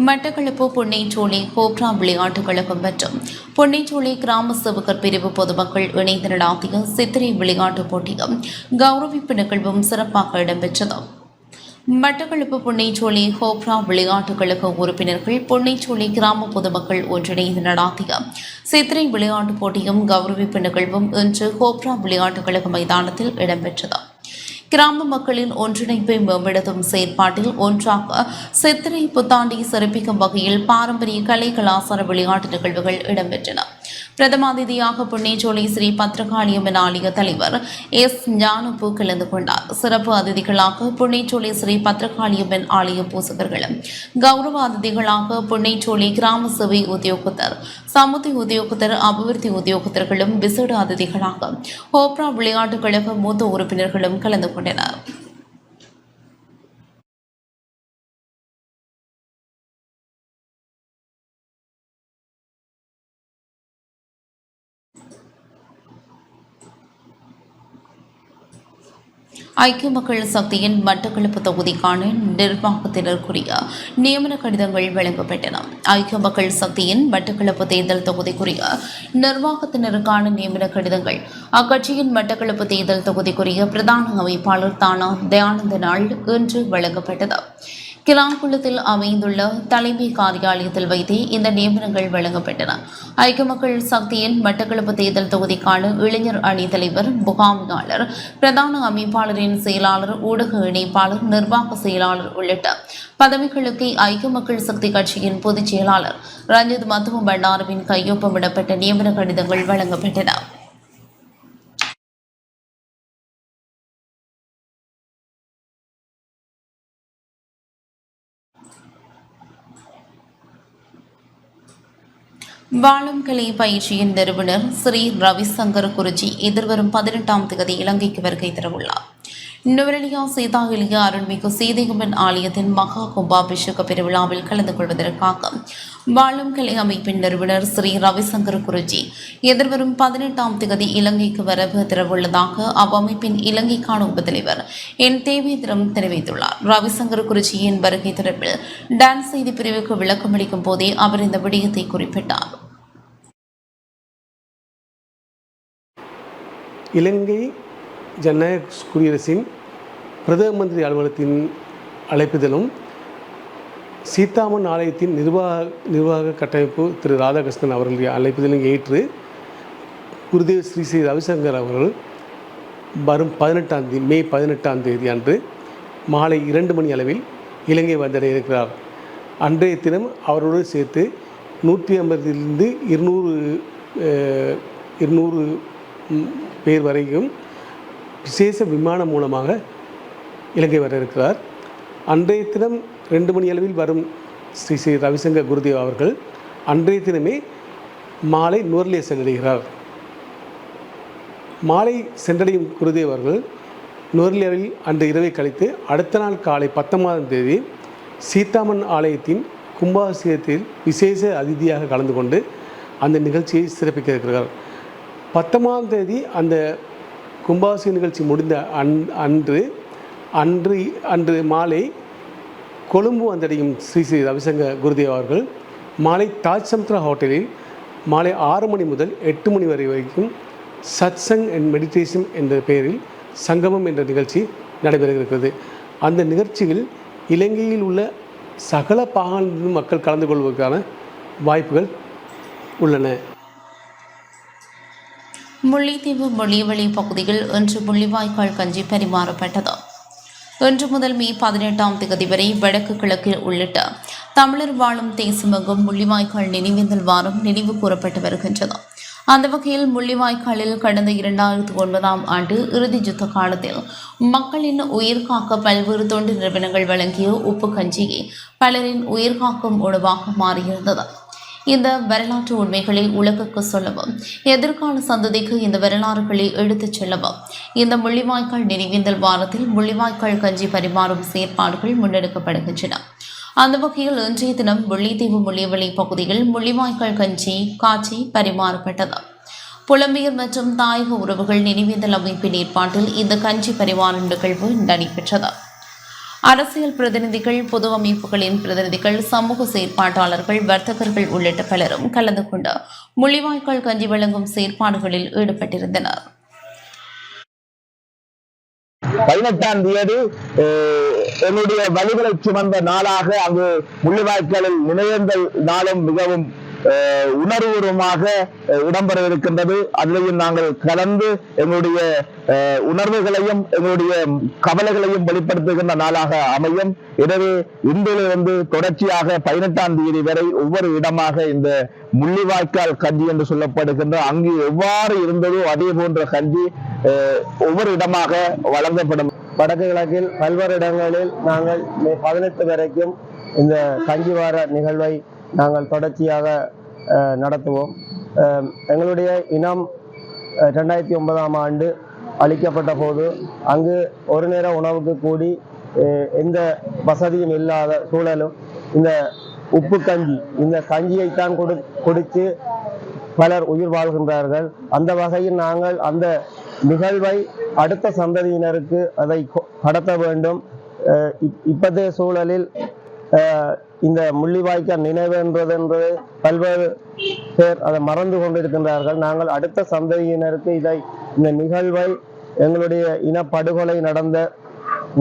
மட்டக்களப்பு பொன்னைச்சோலை கோப்ரா விளையாட்டுக் கழகம் மற்றும் பொன்னைச்சோலை கிராம சேவகர் பிரிவு பொதுமக்கள் இணைந்து நடாத்திய சித்திரை விளையாட்டுப் போட்டியும் கௌரவிப்பு நிகழ்வும் சிறப்பாக இடம்பெற்றது. மட்டக்களப்பு பொன்னைச்சோலை கோப்ரா விளையாட்டுக் கழக உறுப்பினர்கள் பொன்னைச்சோலை கிராம பொதுமக்கள் ஒன்றிணைந்து நடாத்திய சித்திரை விளையாட்டுப் போட்டியும் கௌரவிப்பு நிகழ்வும் இன்று கோப்ரா விளையாட்டுக் கழக மைதானத்தில் இடம்பெற்றது. கிராம மக்களின் ஒன்றிணைப்பை மேம்படுத்தும் செயற்பாட்டில் ஒன்றாக சித்திரை புத்தாண்டை சிறப்பிக்கும் வகையில் பாரம்பரிய கலை கலாச்சார விளையாட்டு நிகழ்வுகள் இடம்பெற்றன. பிரதம அதிதியாக பொன்னைச்சோலை ஸ்ரீ பத்ரகாளியம்மன் ஆலய தலைவர் எஸ் ஞானப்பூ கலந்து கொண்டார். சிறப்பு அதிதிகளாக பொன்னைச்சோலை ஸ்ரீ பத்ரகாளியம்மன் ஆலய பூசகர்களும், கௌரவ அதிதிகளாக பொன்னைச்சோலை கிராம சேவை உத்தியோகத்தர், சமுதி உத்தியோகத்தர், அபிவிருத்தி உத்தியோகத்தர்களும், விசேட அதிதிகளாக ஹோப்ரா விளையாட்டுக் கழக மூத்த உறுப்பினர்களும் கலந்து கொண்டனர். ஐக்கிய மக்கள் சக்தியின் மட்டக்களப்பு தொகுதிக்கான நிர்வாகத்தினருக்குரிய நியமன கடிதங்கள் வழங்கப்பட்டன. ஐக்கிய மக்கள் சக்தியின் மட்டக்களப்பு தேர்தல் தொகுதிக்குரிய நிர்வாகத்தினருக்கான நியமன கடிதங்கள் அக்கட்சியின் மட்டக்களப்பு தேர்தல் தொகுதிக்குரிய பிரதான அமைப்பாளர் தானா தயானந்தனால் இன்று வழங்கப்பட்டது. கிளாங்குளத்தில் அமைந்துள்ள தலைமை காரியாலயத்தில் வைத்தே இந்த நியமனங்கள் வழங்கப்பட்டன. ஐக்கிய மக்கள் சக்தியின் மட்டக்களப்பு தேர்தல் தொகுதிக்கான இளைஞர் அணி தலைவர், முகாமையாளர், பிரதான அமைப்பாளரின் செயலாளர், ஊடக இணைப்பாளர், நிர்வாக செயலாளர் உள்ளிட்ட பதவிகளுக்கு ஐக்கிய மக்கள் சக்தி கட்சியின் பொதுச் செயலாளர் ரஞ்சித் மத்துவ பண்டாரவின் கையொப்பமிடப்பட்ட நியமன கடிதங்கள் வழங்கப்பட்டன. வாழும் கலை பயிற்சியின் நிறுவனர் ஸ்ரீ ரவிசங்கர் குருஜி எதிர்வரும் 18ஆம் தேதி இலங்கைக்கு வருகை தரவுள்ளார். நுவரெலியா சீதா எலியா அருள்மிகு சீதையம்மன் ஆலயத்தின் மகா கும்பாபிஷேக பெருவிழாவில் கலந்து கொள்வதற்காக வாழும் கலை அமைப்பின் நிறுவனர் ஸ்ரீ ரவிசங்கர் குருஜி எதிர்வரும் 18ஆம் தேதி இலங்கைக்கு வருகை தரவுள்ளதாக அவ்வமைப்பின் இலங்கைக்கான உபத்தலைவர் என் தேவேந்திரம் தெரிவித்துள்ளார். ரவிசங்கர் குருஜியின் வருகை தொடர்பில் டான்ஸ் செய்தி பிரிவுக்கு விளக்கமளிக்கும் போதே அவர் இந்த விடயத்தை குறிப்பிட்டார். இலங்கை ஜனநாயக குடியரசின் பிரதம மந்திரி அலுவலகத்தின் அழைப்புதலும் சீதாமன் ஆலயத்தின் நிர்வாக கட்டமைப்பு திரு ராதாகிருஷ்ணன் அவர்களுடைய அழைப்புதலும் ஏற்று குருதேவ் ஸ்ரீ ஸ்ரீ ரவிசங்கர் அவர்கள் வரும் மே 18ஆம் தேதி அன்று மாலை 2 மணி அளவில் இலங்கை வந்தடைய இருக்கிறார். அன்றைய தினம் அவரோடு சேர்த்து 150 200 பேர் வரைக்கும் விசேஷ விமானம் மூலமாக இலங்கை வர இருக்கிறார். அன்றைய தினம் 2 மணி அளவில் வரும் ஸ்ரீ ஸ்ரீ ரவிசங்கர் குருதேவ் அவர்கள் அன்றைய தினமே மாலை நுவரெலியா சென்றடைகிறார். மாலை சென்றடையும் குருதேவ் அவர்கள் நுவரெலியாவில் அன்று இரவை கழித்து அடுத்த நாள் காலை 19ஆம் தேதி சீதாமன் ஆலயத்தின் கும்பாபிஷேகத்தில் விசேஷ அதிதியாக கலந்து கொண்டு அந்த நிகழ்ச்சியை சிறப்பிக்க இருக்கிறார். 19ஆம் தேதி அந்த கும்பாபிஷேக நிகழ்ச்சி முடிந்த அன்று மாலை கொழும்பு வந்தடையும் ஸ்ரீ ஸ்ரீ ரவிசங்கர் குருதேவ் அவர்கள் மாலை தாஜ் சமுத்ரா ஹோட்டலில் மாலை 6 மணி முதல் 8 மணி வரைக்கும் சத்சங் அண்ட் மெடிடேஷன் என்ற பெயரில் சங்கமம் என்ற நிகழ்ச்சி நடைபெற இருக்கிறது. அந்த நிகழ்ச்சியில் இலங்கையில் உள்ள சகல பாகங்களிலும் மக்கள் கலந்து கொள்வதற்கான வாய்ப்புகள் உள்ளன. முல்லைத்தீவு மொழிவழி பகுதியில் இன்று முள்ளிவாய்க்கால் கஞ்சி பரிமாறப்பட்டது. இன்று முதல் மே 18ஆம் தேதி வரை வடக்கு கிழக்கில் உள்ளிட்ட தமிழர் வாழும் தேசமெங்கும் முள்ளிவாய்க்கால் நினைவேந்தல் வாரம் நினைவு கூறப்பட்டு வருகின்றது. அந்த வகையில் முள்ளிவாய்க்காலில் கடந்த 2009ஆம் ஆண்டு இறுதி யுத்த காலத்தில் மக்களின் உயிர்காக்க பல்வேறு தொண்டு நிறுவனங்கள் வழங்கிய உப்பு கஞ்சியை பலரின் உயிர்காக்கும் உணவாக மாறியிருந்தது. இந்த வரலாற்று உண்மைகளை உலகுக்கு சொல்லவும் எதிர்கால சந்ததிக்கு இந்த வரலாறுகளை எடுத்துச் செல்லவும் இந்த முள்ளிவாய்க்கால் நினைவேந்தல் வாரத்தில் முள்ளிவாய்க்கால் கஞ்சி பரிமாறும் செயற்பாடுகள் முன்னெடுக்கப்படுகின்றன. அந்த வகையில் இன்றைய தினம் முல்லைத்தீவு முள்ளியவளி பகுதியில் முள்ளிவாய்க்கால் கஞ்சி காட்சி பரிமாறப்பட்டது. புலம்பெயர் மற்றும் தாயக உறவுகள் நினைவேந்தல் அமைப்பின் ஏற்பாட்டில் இந்த கஞ்சி பரிமாறும் நிகழ்வு நடைபெற்றது. அரசியல் பிரதிநிதிகள், பொது அமைப்புகளின் பிரதிநிதிகள், சமூக செயற்பாட்டாளர்கள், வர்த்தகர்கள் உள்ளிட்ட பலரும் கலந்து கொண்டு முள்ளிவாய்க்கால் கஞ்சி வழங்கும் செயற்பாடுகளில் ஈடுபட்டிருந்தனர். 18ஆம் தேதி என்னுடைய வழிகளை சுமந்த நாளாக அங்கு முள்ளிவாய்க்காலில் நினைவேந்தல் நாளும் மிகவும் உணர்வுபூர்வமாக இடம்பெற இருக்கின்றது. அதிலையும் நாங்கள் கலந்து எங்களுடைய உணர்வுகளையும் எங்களுடைய கவலைகளையும் வெளிப்படுத்துகின்ற நாளாக அமையும். எனவே இன்றிலிருந்து தொடர்ச்சியாக 18ஆம் தேதி வரை ஒவ்வொரு இடமாக இந்த முள்ளிவாய்க்கால் கஞ்சி என்று சொல்லப்படுகின்ற அங்கு எவ்வாறு இருந்ததோ அதே போன்ற கஞ்சி ஒவ்வொரு இடமாக வழங்கப்படும். வடக்கு கிழக்கில் பல்வேறு இடங்களில் நாங்கள் மே 18 வரைக்கும் இந்த கஞ்சி வார நிகழ்வை நாங்கள் தொடர்ச்சியாக நடத்துவோம். எங்களுடைய இனம் 2009ஆம் ஆண்டு அளிக்கப்பட்ட போது அங்கு ஒரு நேர உணவுக்கு கூடி எந்த வசதியும் இல்லாத சூழலும் இந்த உப்பு கஞ்சி, இந்த கஞ்சியைத்தான் குடித்து பலர் உயிர் வாழ்கின்றார்கள். அந்த வகையில் நாங்கள் அந்த நிகழ்வை அடுத்த சந்ததியினருக்கு அதை கடத்த வேண்டும். இப்போதைய சூழலில் இந்த முள்ளிவாய்க்கால் நினைவென்பது பல்வேறு பேர் அதை மறந்து கொண்டிருக்கின்றார்கள். நாங்கள் அடுத்த சந்ததியினருக்கு இந்த நிகழ்வை, எங்களுடைய இனப்படுகொலை நடந்த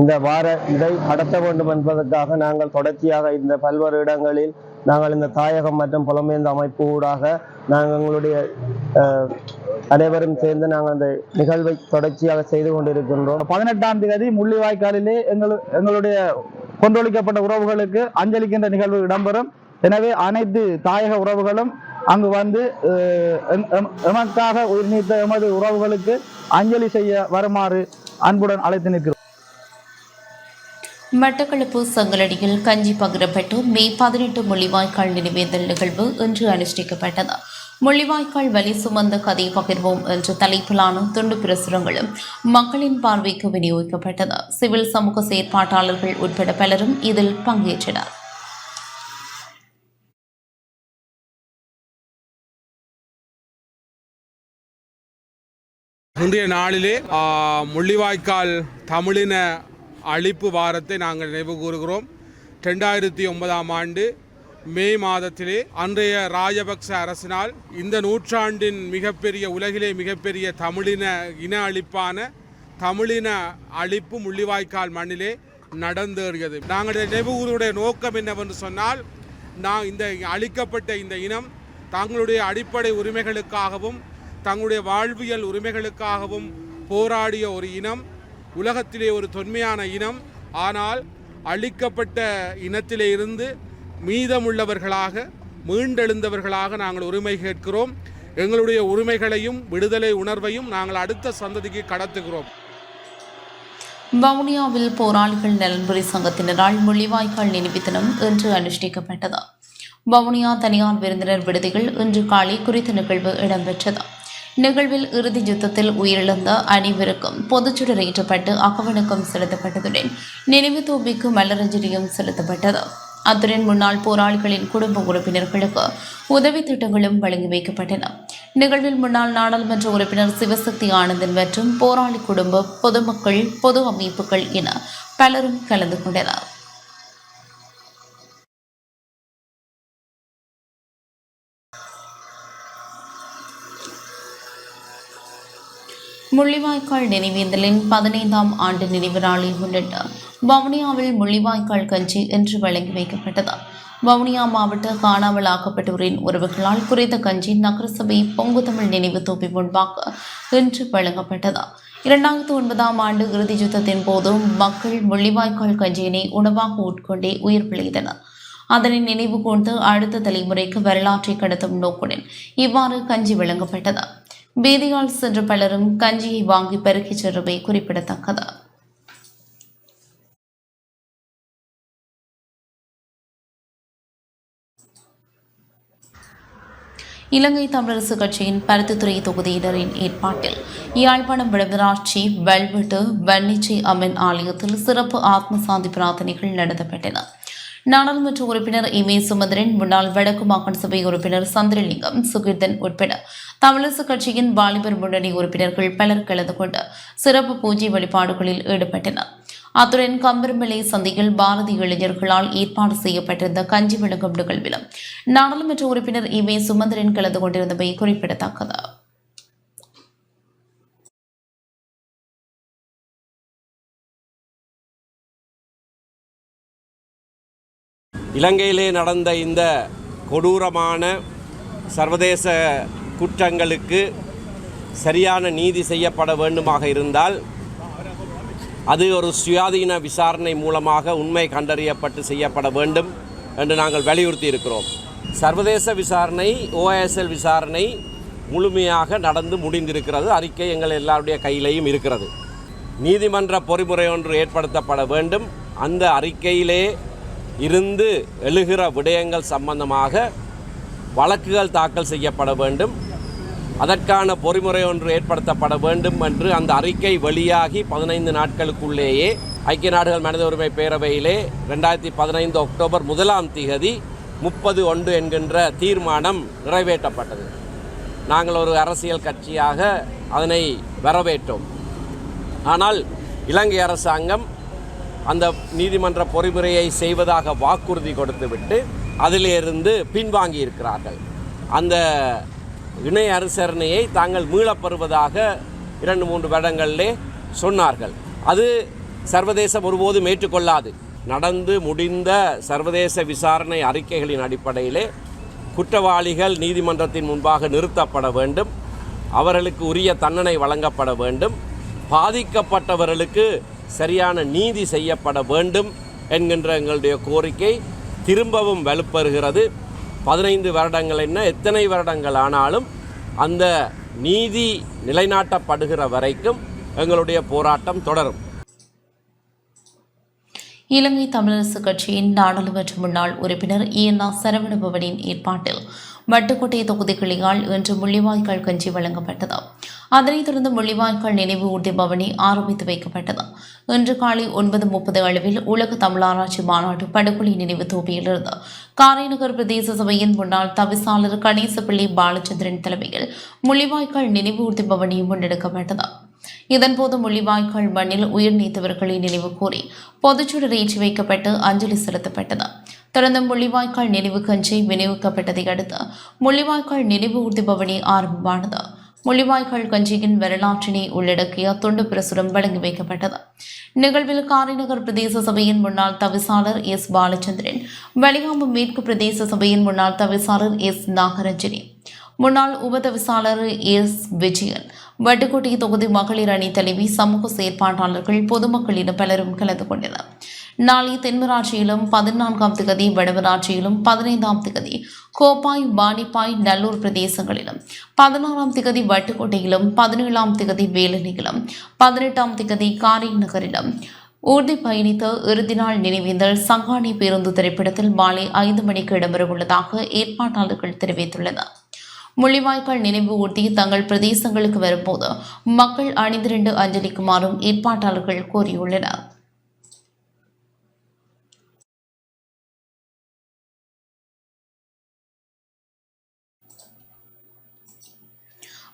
இந்த வார இதை நடத்த வேண்டும் என்பதற்காக நாங்கள் தொடர்ச்சியாக இந்த பல்வேறு இடங்களில் நாங்கள் இந்த தாயகம் மற்றும் புலம்பெயர்ந்த அமைப்பு ஊடாக நாங்கள் எங்களுடைய அனைவரும் சேர்ந்து நாங்கள் அந்த நிகழ்வை தொடர்ச்சியாக செய்து கொண்டிருக்கின்றோம். 18ஆம் தேதி முள்ளிவாய்க்காலிலே எங்களுடைய கொன்றொழிக்கப்பட்ட உறவுகளுக்கு அஞ்சலிக்கின்ற நிகழ்வு இடம்பெறும். எனவே அனைத்து தாயக உறவுகளும் அங்கு வந்து எமக்காக உயிர் நீத்த எமது உறவுகளுக்கு அஞ்சலி செய்ய வருமாறு அன்புடன் அழைத்து நிற்கிறோம். மட்டக்களப்பு சங்கலடியில் கஞ்சி பகிரப்பட்டு மே 18 முள்ளிவாய்க்கால் நினைவேந்தல் நிகழ்வு இன்று அனுஷ்டிக்கப்பட்டது. முள்ளிவாய்க்கால் வலி சுமந்த கதை பகிர்வோம் என்ற தலைப்பிலான துண்டு பிரசுரங்களும் மக்களின் பார்வைக்கு விநியோகிக்கப்பட்டது. சிவில் சமூக செயற்பாட்டாளர்கள் உட்பட பலரும் இதில் பங்கேற்றனர். இன்றைய நாளிலே முள்ளிவாய்க்கால் தமிழின அழிப்பு வாரத்தை நாங்கள் நினைவு கூறுகிறோம். 2009ஆம் ஆண்டு மே மாதத்திலே அன்றைய ராஜபக்ச அரசினால் இந்த நூற்றாண்டின் உலகிலே மிகப்பெரிய தமிழின இன அழிப்பான தமிழின அழிப்பு முள்ளிவாய்க்கால் மண்ணிலே நடந்தேறியது. நாங்கள் நினைவு கூறுவதுடைய நோக்கம் என்னவென்று சொன்னால், இந்த அழிக்கப்பட்ட இந்த இனம் தங்களுடைய அடிப்படை உரிமைகளுக்காகவும் தங்களுடைய வாழ்வியல் உரிமைகளுக்காகவும் போராடிய ஒரு இனம், உலகத்திலே ஒரு தொன்மையான இனம். ஆனால் அழிக்கப்பட்ட இனத்திலே இருந்து மீதமுள்ளவர்களாக மீண்டெழுந்தவர்களாக நாங்கள் உரிமை கேட்கிறோம். எங்களுடைய உரிமைகளையும் விடுதலை உணர்வையும் நாங்கள் அடுத்த சந்ததிக்கு கடத்துகிறோம். வவுனியாவில் போராளிகள் நலன்புரி சங்கத்தினரால் முள்ளிவாய்க்கால் நினைவு தினம் இன்று அனுஷ்டிக்கப்பட்டது. வவுனியா தனியார் விருந்தினர் விடுதிகள் இன்று காலை குறித்த நிகழ்வு இடம்பெற்றது. நிகழ்வில் இறுதி யுத்தத்தில் உயிரிழந்த அனைவருக்கும் பொதுச்சுடர் ஏற்றப்பட்டு அகவணக்கம் செலுத்தப்பட்டதுடன் நினைவு தூபிக்கு மலரஞ்சலியும் செலுத்தப்பட்டது. அத்துடன் முன்னாள் போராளிகளின் குடும்ப உறுப்பினர்களுக்கு உதவி திட்டங்களும் வழங்கி வைக்கப்பட்டன. நிகழ்வில் முன்னாள் நாடாளுமன்ற உறுப்பினர் சிவசக்தி ஆனந்தன் மற்றும் போராளி குடும்ப பொதுமக்கள், பொது அமைப்புகள் என பலரும் கலந்து கொண்டனர். முள்ளிவாய்க்கால் நினைவேந்தலின் 15ஆம் ஆண்டு நினைவு நாளை முன்னிட்டு வவுனியாவில் முள்ளிவாய்க்கால் கஞ்சி இன்று வழங்கி வைக்கப்பட்டது. வவுனியா மாவட்ட காணாமல் ஆக்கப்பட்டோரின் உறவுகளால் குறித்த கஞ்சி நகரசபை பொங்கு தமிழ் நினைவு தோப்பி முன்பாக இன்று வழங்கப்பட்டது. 2009ஆம் ஆண்டு இறுதி யுத்தத்தின் போது மக்கள் முள்ளிவாய்க்கால் கஞ்சியினை உணவாக உட்கொண்டே உயிர் பிழைத்தனர். அதனை நினைவு கூர்ந்து அடுத்த தலைமுறைக்கு வரலாற்றை கடத்தும் நோக்குடன் இவ்வாறு கஞ்சி வழங்கப்பட்டது. வீதியால் சென்ற பலரும் கஞ்சியை வாங்கி பெருக்கிச் சென்றவை குறிப்பிடத்தக்கது. இலங்கை தமிழரசு கட்சியின் பருத்தித்துறை தொகுதியினரின் ஏற்பாட்டில் யாழ்ப்பாணம் வடமராட்சி வல்வெட்டு வன்னிச்சை அம்மன் ஆலயத்தில் சிறப்பு ஆத்ம சாந்தி பிரார்த்தனைகள் நடத்தப்பட்டன. நாடாளுமன்ற உறுப்பினர் இமே சுமந்திரன், முன்னாள் வடக்கு மாகாண சபை உறுப்பினர் சந்திரலிங்கம், சுகிர்தன் உட்பட தமிழரசு கட்சியின் வாலிபர் முன்னணி உறுப்பினர்கள் பலர் கலந்து கொண்டு சிறப்பு பூஜை வழிபாடுகளில் ஈடுபட்டனர். அத்துடன் கம்பரமலை சந்தையில் பாரதி இளைஞர்களால் ஏற்பாடு செய்யப்பட்டிருந்த கஞ்சி வழங்கும் நிகழ்விலும் நாடாளுமன்ற உறுப்பினர் இமே சுமந்திரன் கலந்து கொண்டிருந்தமை குறிப்பிடத்தக்கது. இலங்கையிலே நடந்த இந்த கொடூரமான சர்வதேச குற்றங்களுக்கு சரியான நீதி செய்யப்பட வேண்டுமாக இருந்தால் அது ஒரு சுயாதீன விசாரணை மூலமாக உண்மை கண்டறியப்பட்டு செய்யப்பட வேண்டும் என்று நாங்கள் வலியுறுத்தி இருக்கிறோம். சர்வதேச விசாரணை, OISL விசாரணை முழுமையாக நடந்து முடிந்திருக்கிறது. அறிக்கை எங்கள் எல்லாருடைய கையிலையும் இருக்கிறது. நீதிமன்ற பொறிமுறை ஒன்று ஏற்படுத்தப்பட வேண்டும். அந்த அறிக்கையிலே இருந்து எழுகிற விடயங்கள் சம்பந்தமாக வழக்குகள் தாக்கல் செய்யப்பட வேண்டும். அதற்கான பொறிமுறை ஒன்று ஏற்படுத்தப்பட வேண்டும் என்று அந்த அறிக்கை வெளியாகி 15 நாட்களுக்குள்ளேயே ஐக்கிய நாடுகள் மனித உரிமை பேரவையிலே 2015 அக்டோபர் 1ஆம் தேதி 30-1 என்கின்ற தீர்மானம் நிறைவேற்றப்பட்டது. நாங்கள் ஒரு அரசியல் கட்சியாக அதனை வரவேற்றோம். ஆனால் இலங்கை அரசாங்கம் அந்த நீதிமன்ற பொறிமுறையை செய்வதாக வாக்குறுதி கொடுத்துவிட்டு அதிலிருந்து பின்வாங்கி இருக்கிறார்கள். அந்த இணைய அனுசரணையை தாங்கள் மீளப்பெறுவதாக 2-3 வருடங்களிலே சொன்னார்கள். அது சர்வதேசம் ஒருபோதும் ஏற்றுக்கொள்ளாது. நடந்து முடிந்த சர்வதேச விசாரணை அறிக்கைகளின் அடிப்படையிலே குற்றவாளிகள் நீதிமன்றத்தின் முன்பாக நிறுத்தப்பட வேண்டும், அவர்களுக்கு உரிய தண்டனை வழங்கப்பட வேண்டும், பாதிக்கப்பட்டவர்களுக்கு சரியான நீதி செய்யப்பட வேண்டும் என்கின்ற எங்களுடைய கோரிக்கை திரும்பவும் வலுப்பெறுகிறது. 15 வருடங்கள் என்ன, எத்தனை வருடங்கள் ஆனாலும் அந்த நீதி நிலைநாட்டப்படுகிற வரைக்கும் எங்களுடைய போராட்டம் தொடரும். இலங்கை தமிழரசு கட்சியின் நாடாளுமன்ற முன்னாள் உறுப்பினர் ஈனா சரவணபவனின் ஏற்பாட்டில் வட்டுக்கோட்டை தொகுதி கிளையால் இன்று முள்ளிவாய்க்கால் கஞ்சி வழங்கப்பட்டது. அதனைத் தொடர்ந்து முள்ளிவாய்க்கால் நினைவு ஊர்தி பவனி ஆரம்பித்து வைக்கப்பட்டது. இன்று காலை 9:30 அளவில் உலக தமிழாராய்ச்சி மாநாட்டு படுகொலை நினைவு தோப்பியிலிருந்து காரைநகர் பிரதேச சபையின் முன்னாள் தவிசாளர் கணேசப்பிள்ளை பாலச்சந்திரன் தலைமையில் முள்ளிவாய்க்கால் நினைவு ஊர்தி பவனி முன்னெடுக்கப்பட்டது. இதன்போது முள்ளிவாய்க்கால் மண்ணில் உயிர் நீத்தவர்களை நினைவு கூறி பொதுச்சுடர் ஏற்றி வைக்கப்பட்டு அஞ்சலி செலுத்தப்பட்டது. தொடர்ந்து முள்ளிவாய்க்கால் நினைவு கஞ்சி விநியோகிக்கப்பட்டதை அடுத்து முள்ளிவாய்க்கால் நினைவு ஊர்தி பவனி ஆரம்பமானது. முள்ளிவாய்க்கால் கஞ்சியின் வரலாற்றினை உள்ளடக்கிய துண்டு பிரசுரம் வழங்கி வைக்கப்பட்டது. நிகழ்வில் காரைநகர் பிரதேச சபையின் முன்னாள் தவிசாளர் எஸ் பாலச்சந்திரன், வலிகாமம் மேற்கு பிரதேச சபையின் முன்னாள் தவிசாளர் எஸ் நாகரஞ்சனி, முன்னாள் உபதவிசாளர் எஸ் விஜயன், வட்டுக்கோட்டை தொகுதி மகளிர் அணி தலைவி, சமூக செயற்பாட்டாளர்கள், பொதுமக்கள் என பலரும் கலந்து கொண்டனர். நாளை தென்மராட்சியிலும் 14ஆம் திகதி வடமராட்சியிலும் 15ஆம் திகதி கோப்பாய், பாணிப்பாய், நல்லூர் பிரதேசங்களிலும் 16ஆம் திகதி வட்டுக்கோட்டையிலும் 17ஆம் திகதி வேலனையிலும் 18ஆம் திகதி காரைநகரிலும் ஊர்தி பயணித்த இறுதி நாள் நினைவேந்தல் சங்காணி பேருந்து திரைப்படத்தில் மாலை 5 மணிக்கு இடம்பெறவுள்ளதாக ஏற்பாட்டாளர்கள் தெரிவித்துள்ளனர். முள்ளிவாய்க்கால் நினைவு ஊர்தி தங்கள் பிரதேசங்களுக்கு வரும்போது மக்கள் அணிதிரண்டு அஞ்சலிக்குமாறும் ஏற்பாட்டாளர்கள் கோரியுள்ளனர்.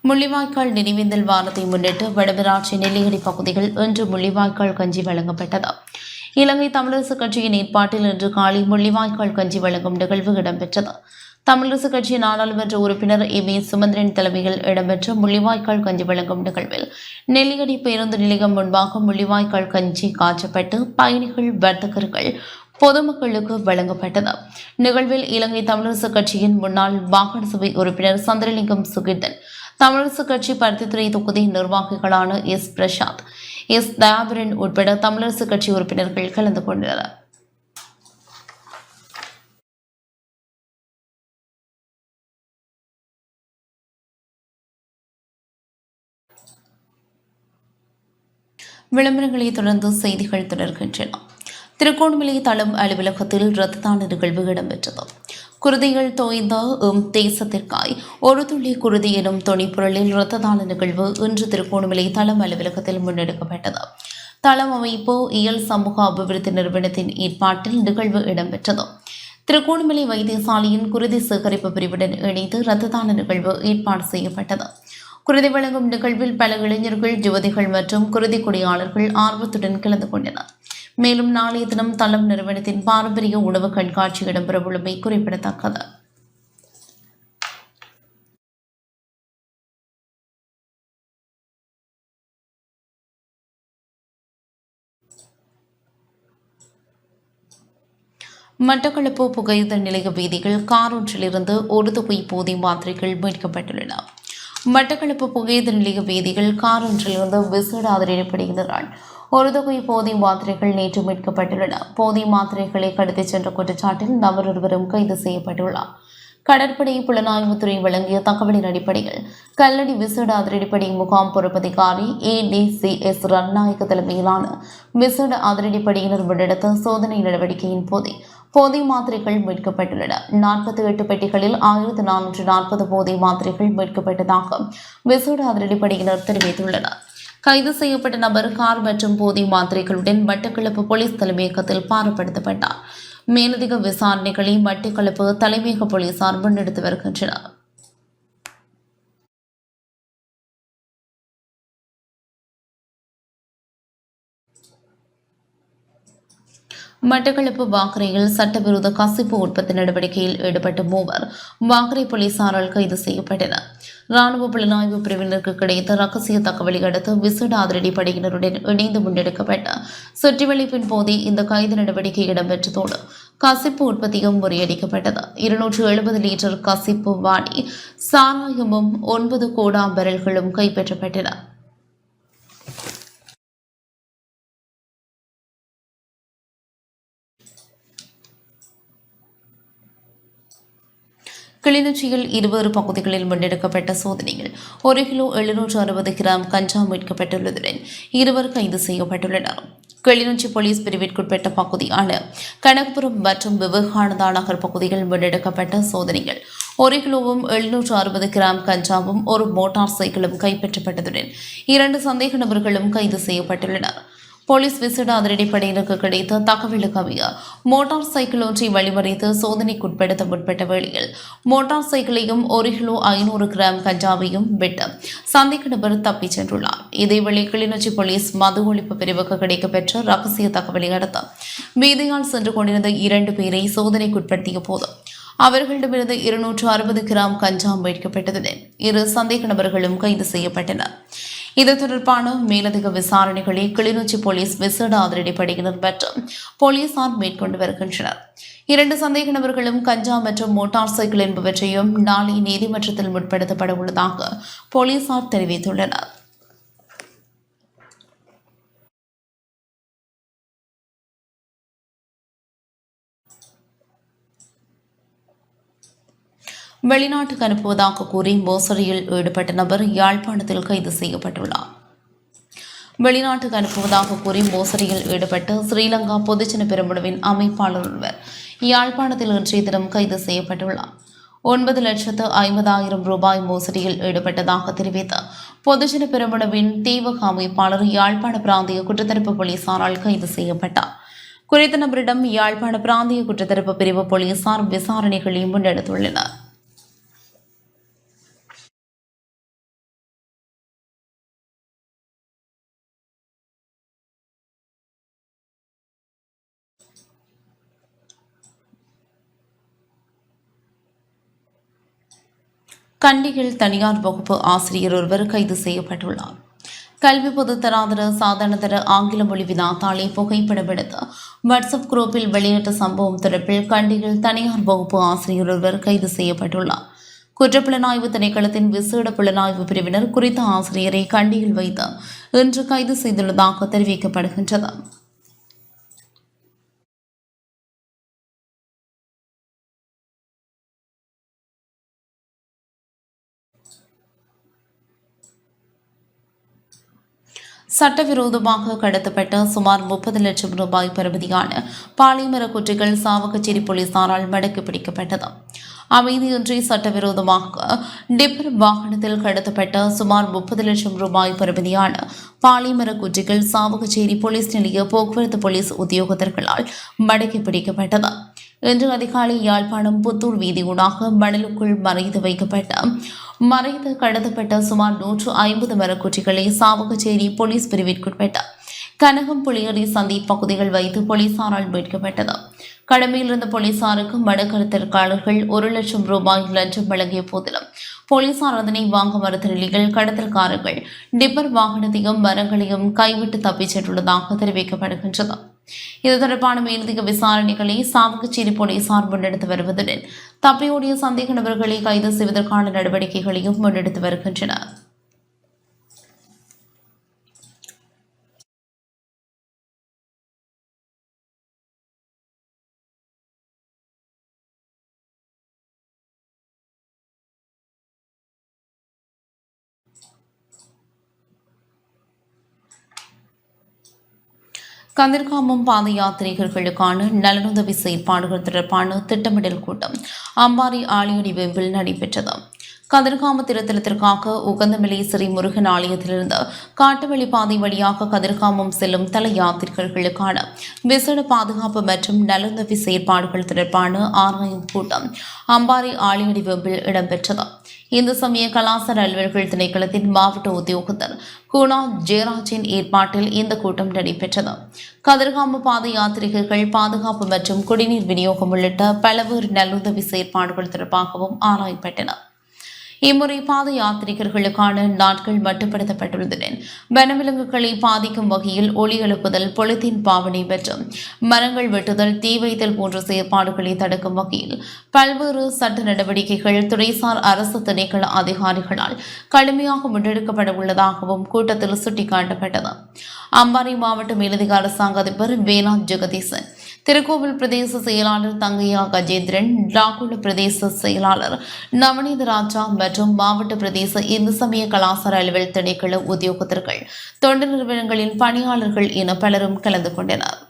முள்ளிவாய்க்கால் நினைவேந்தல் வாரத்தை முன்னிட்டு வடமராட்சி நெல்லியடி பகுதிகள் இன்று முள்ளிவாய்க்கால் கஞ்சி வழங்கப்பட்டது. இலங்கை தமிழரசு கட்சியின் ஏற்பாட்டில் இன்று காலை முள்ளிவாய்க்கால் கஞ்சி வழங்கும் நிகழ்வு இடம்பெற்றது. தமிழரசு கட்சி நாடாளுமன்ற உறுப்பினர் எம்.ஏ. சுமந்திரன் தலைமையில் இடம்பெற்ற முள்ளிவாய்க்கால் கஞ்சி வழங்கும் நிகழ்வில் நெல்லியடி பேருந்து நிலையம் முன்பாக முள்ளிவாய்க்கால் கஞ்சி காய்ச்சப்பட்டு பயணிகள், வர்த்தகர்கள், பொதுமக்களுக்கு வழங்கப்பட்டது. நிகழ்வில் இலங்கை தமிழரசு கட்சியின் முன்னாள் மாகாண சபை உறுப்பினர் சந்திரலிங்கம் சுகீர்தன், தமிழரசு கட்சி பருத்தித்துறை தொகுதி நிர்வாகிகளான எஸ். பிரசாத், எஸ். தயாபரன் உட்பட தமிழரசு கட்சி உறுப்பினர்கள் கலந்து கொண்டனர். விளம்பரங்களை தொடர்ந்து செய்திகள் தொடர்கின்றன. திருகோணமலை தளம் அலுவலகத்தில் இரத்த தான நிகழ்வு இடம்பெற்றது. குருதியில் தோய்ந்த தேசத்திற்காய் ஒரு துளி குருதி எனும் துணைப்பொருளில் இரத்த தான நிகழ்வு இன்று திருகோணமலை தளம் அலுவலகத்தில் முன்னெடுக்கப்பட்டது. தளம் அமைப்பு இயல் சமூக அபிவிருத்தி நிறுவனத்தின் ஏற்பாட்டில் நிகழ்வு இடம்பெற்றது. திருகோணமலை வைத்தியசாலையின் குருதி சேகரிப்பு பிரிவுடன் இணைந்து இரத்த தான நிகழ்வு ஏற்பாடு செய்யப்பட்டது. குருதி வழங்கும் நிகழ்வில் பல இளைஞர்கள், யுவதிகள் மற்றும் குருதி கொடியாளர்கள் ஆர்வத்துடன் கலந்து கொண்டனர். மேலும் நாளைய தினம் தளம் நிறுவனத்தின் பாரம்பரிய உணவு கண்காட்சி இடம்பெறவுள்ளமை குறிப்பிடத்தக்கது. மட்டக்களப்பு புகையிரத நிலைய வீதிகள் கார் ஒன்றிலிருந்து ஒரு தொகை போதை மாத்திரைகள் மீட்கப்பட்டுள்ளன. மட்டக்களப்பு புகையிரத நிலைய வீதிகள் கார் ஒன்றிலிருந்து விசேட அதிரடிப்படையினரால் ஒரு தொகை போதை மாத்திரைகள் நேற்று மீட்கப்பட்டுள்ளன. போதை மாத்திரைகளை கடத்திச் சென்ற குற்றச்சாட்டில் நபர் ஒருவரும் கைது செய்யப்பட்டுள்ளார். கடற்படை புலனாய்வுத்துறை வழங்கிய தகவலின் அடிப்படையில் கல்லடி விசேட அதிரடிப்படை முகாம் பொறுப்பதிகாரி ADCS ரத்நாயக்க தலைமையிலான விசேட அதிரடிப்படையினர் முன்னெடுத்த சோதனை நடவடிக்கையின் போதே போதை மாத்திரைகள் மீட்கப்பட்டுள்ளன. 48 பெட்டிகளில் 1440 போதை மாத்திரைகள் மீட்கப்பட்டதாக விசேட அதிரடிப்படையினர் தெரிவித்துள்ளனர். கைது செய்யப்பட்ட நபர் கார் மற்றும் போதை மாத்திரைகளுடன் மட்டக்களப்பு போலீஸ் தலைமையகத்தில் பாரப்படுத்தப்பட்டார். மேலதிக விசாரணைகளை மட்டக்களப்பு தலைமையக போலீசார் முன்னெடுத்து வருகின்றனர். மட்டக்களப்பு வாக்கரையில் சட்டவிரோத கசிப்பு உற்பத்தி நடவடிக்கையில் ஈடுபட்ட மூவர் வாக்கரை போலீசாரால் கைது செய்யப்பட்டனர். ராணுவ புலனாய்வு பிரிவினருக்கு கிடைத்த ரகசிய தகவலை அடுத்து விசேட அதிரடி படையினருடன் இணைந்து முன்னெடுக்கப்பட்ட சுற்றிவளைப்பின் போதே இந்த கைது நடவடிக்கை இடம்பெற்றதோடு கசிப்பு உற்பத்தியும் முறியடிக்கப்பட்டது. 270 லிட்டர் கசிப்பு வாடி சாராயமும் 9 கோடாம் பேரல்களும் கைப்பற்றப்பட்டன. கிளிநொச்சியில் 20 பகுதிகளில் முன்னெடுக்கப்பட்ட சோதனையில் 1 கிலோ 760 கிராம் கஞ்சா மீட்கப்பட்டுள்ளதுடன் 2 கைது செய்யப்பட்டுள்ளனர். கிளிநொச்சி போலீஸ் பிரிவிற்குட்பட்ட பகுதியான கனகபுரம் மற்றும் விவேகானந்தா நகர் பகுதியில் முன்னெடுக்கப்பட்ட சோதனையில் 1 கிலோவும் 760 கிராம் கஞ்சாவும் 1 மோட்டார் சைக்கிளும் கைப்பற்றப்பட்டதுடன் 2 சந்தேக நபர்களும் கைது செய்யப்பட்டுள்ளனர். போலீஸ் விசேட அதிரடிப்படையினருக்கு கிடைத்த தகவலுக்கு அமைய மோட்டார் சைக்கிள் ஒன்றை வழிமறைத்து சோதனைக்குட்படுத்த முற்பட்ட வேளையில் மோட்டார் சைக்கிளையும் 1 கிலோ 500 கிராம் கஞ்சாவையும் விட்டு சந்தேக நபர் தப்பிச் சென்றுள்ளார். இதேவேளை கிளிநொச்சி போலீஸ் மது ஒழிப்பு பிரிவுக்கு கிடைக்கப்பெற்ற ரகசிய தகவலை அடுத்து வீதியால் சென்று கொண்டிருந்த 2 பேரை சோதனைக்குட்படுத்திய போது அவர்களிடமிருந்து 260 கிராம் கஞ்சா மீட்கப்பட்டதுடன் 2 சந்தேக நபர்களும் கைது செய்யப்பட்டனர். இது தொடர்பான மேலதிக விசாரணைகளை கிளிநொச்சி போலீஸ் விசேட அதிரடிப்படையினர் மற்றும் போலீசார் மேற்கொண்டு வருகின்றனர். 2 சந்தேக நபர்களும் கஞ்சா மற்றும் மோட்டார் சைக்கிள் என்பவற்றையும் நாளை நீதிமன்றத்தில் முற்படுத்தப்பட உள்ளதாக போலீசார் தெரிவித்துள்ளனர். வெளிநாட்டுக்கு அனுப்புவதாக கூறி மோசடியில் ஈடுபட்ட நபர் யாழ்ப்பாணத்தில் கைது செய்யப்பட்டுள்ளார். வெளிநாட்டுக்கு அனுப்புவதாக கூறி மோசடியில் ஈடுபட்ட ஸ்ரீலங்கா பொதுஜன பெரமுனவின் அமைப்பாளர் ஒருவர் யாழ்ப்பாணத்தில் இன்றைய தினம் கைது செய்யப்பட்டுள்ளார். 9,50,000 ரூபாய் மோசடியில் ஈடுபட்டதாக தெரிவித்த பொதுஜன பெரமுனவின் தீவக அமைப்பாளர் யாழ்ப்பாண பிராந்திய குற்றத்தடுப்பு போலீசாரால் கைது செய்யப்பட்டார். குறித்த நபரிடம் யாழ்ப்பாண பிராந்திய குற்றத்தடுப்பு பிரிவு போலீசார் விசாரணைகளை முன்னெடுத்துள்ளனர். கண்டியில் தனியார் வகுப்பு ஆசிரியர் ஒருவர் கைது செய்யப்பட்டுள்ளார். கல்வி பொதுத்தராதர சாதாரணதர ஆங்கில மொழி வினாத்தாளை புகைப்படம் எடுத்து வாட்ஸ்அப் குரூப்பில் வெளியிட்ட சம்பவம் தொடர்பில் கண்டியில் தனியார் வகுப்பு ஆசிரியர் ஒருவர் கைது செய்யப்பட்டுள்ளார். குற்றப்புலனாய்வு திணைக்களத்தின் விசேட புலனாய்வு பிரிவினர் குறித்த ஆசிரியரை கண்டியில் வைத்து இன்று கைது செய்துள்ளதாக தெரிவிக்கப்படுகின்றது. சட்டவிரோதமாக கடத்தப்பட்ட சுமார் 30 லட்சம் ரூபாய் பெறுமதியான பாலைமர குற்றிகள் சாவகச்சேரி போலீசாரால் மடக்கி பிடிக்கப்பட்டது. அமைதியின்றி சட்டவிரோதமாக டிப்பர் வாகனத்தில் கடத்தப்பட்ட சுமார் 30 லட்சம் ரூபாய் பெறுமதியான பாலைமர குற்றிகள் சாவகச்சேரி போலீஸ் நிலைய போக்குவரத்து போலீஸ் உத்தியோகத்தர்களால் மடக்கி பிடிக்கப்பட்டது. இன்று அதிகாலை யாழ்ப்பாணம் புத்தூர் வீதியூடாக மணலுக்குள் மறைத்து கடத்தப்பட்ட சுமார் 150 மரக்குற்றிகளை சாவகச்சேரி போலீஸ் பிரிவிற்குட்பட்ட கனகம் புளியரி சந்தி பகுதிகள் வைத்து போலீசாரால் மீட்கப்பட்டது. கடமையில் இருந்த போலீசாருக்கு மடக்கடத்தல்காரர்கள் 1 லட்சம் ரூபாய் லஞ்சம் வழங்கிய போதிலும் போலீசார் அதனை வாங்க மறுத்த நிலையில் கடத்தல்காரர்கள் டிப்பர் வாகனத்தையும் மரங்களையும் கைவிட்டு தப்பிச் சென்றுள்ளதாக தெரிவிக்கப்படுகின்றது. இது தொடர்பான மேலதிக விசாரணைகளை சாவகச்சேரி போலீசார் முன்னெடுத்து வருவதுடன் தப்பியோடிய சந்தேக நபர்களை கைது செய்வதற்கான நடவடிக்கைகளையும் முன்னெடுத்து வருகின்றனர். கதிர்காமம் பாத யாத்திரிகர்களுக்கான நலனுதவி செயற்பாடுகள் தொடர்பான திட்டமிடல் கூட்டம் அம்பாறை ஆழியடி வெம்பில் நடைபெற்றது. கதிர்காம திருத்தலத்திற்காக உகந்தமலை ஸ்ரீ முருகன் ஆலயத்திலிருந்து காட்டுவெளி பாதை வழியாக கதிர்காமம் செல்லும் தல யாத்திரிகர்களுக்கான விசேட பாதுகாப்பு மற்றும் நலனுதவி செயற்பாடுகள் தொடர்பான ஆராயும் கூட்டம் அம்பாறை ஆழியடி வெம்பில் இடம்பெற்றது. இந்து சமய கலாசார அலுவலர்கள் திணைக்களத்தின் மாவட்ட உத்தியோகத்தர் குணா ஜெயராஜின் ஏற்பாட்டில் இந்த கூட்டம் நடைபெற்றது. கதிர்காம பாத யாத்திரிகர்கள் பாதுகாப்பு மற்றும் குடிநீர் விநியோகம் உள்ளிட்ட பல்வேறு நல்லுதவி செயற்பாடுகள் தொடர்பாகவும் ஆராயப்பட்டன. இம்முறை பாத யாத்திரிகர்களுக்கான நாட்கள் மட்டுப்படுத்தப்பட்டுள்ளதுடன் வனவிலங்குகளை பாதிக்கும் வகையில் ஒலி எழுப்புதல், பொலித்தீன் பாவனை மற்றும் மரங்கள் வெட்டுதல், தீ வைத்தல் போன்ற செயற்பாடுகளை தடுக்கும் வகையில் பல்வேறு சட்ட நடவடிக்கைகள் துறைசார் அரசு திணைக்கள அதிகாரிகளால் கடுமையாக முன்னெடுக்கப்பட உள்ளதாகவும் கூட்டத்தில் சுட்டிக்காட்டப்பட்டது. அம்பாறை மாவட்ட மேலதிக அரசாங்க அதிபர் வேலா ஜெகதீசன், திருக்கோவில் பிரதேச செயலாளர் தங்கையா கஜேந்திரன், லாகுல பிரதேச செயலாளர் நவநீத ராஜா மற்றும் மாவட்ட பிரதேச இந்து சமய கலாசார அலுவல் திணைக்கள உத்தியோகத்தர்கள், தொண்டு நிறுவனங்களின் பணியாளர்கள் என பலரும் கலந்து கொண்டனர்.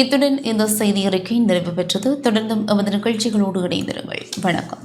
இத்துடன் இந்த செய்தி அறிக்கை நிறைவு பெற்றது. தொடர்ந்தும் எமது நிகழ்ச்சிகளோடு இணைந்திருங்கள். வணக்கம்.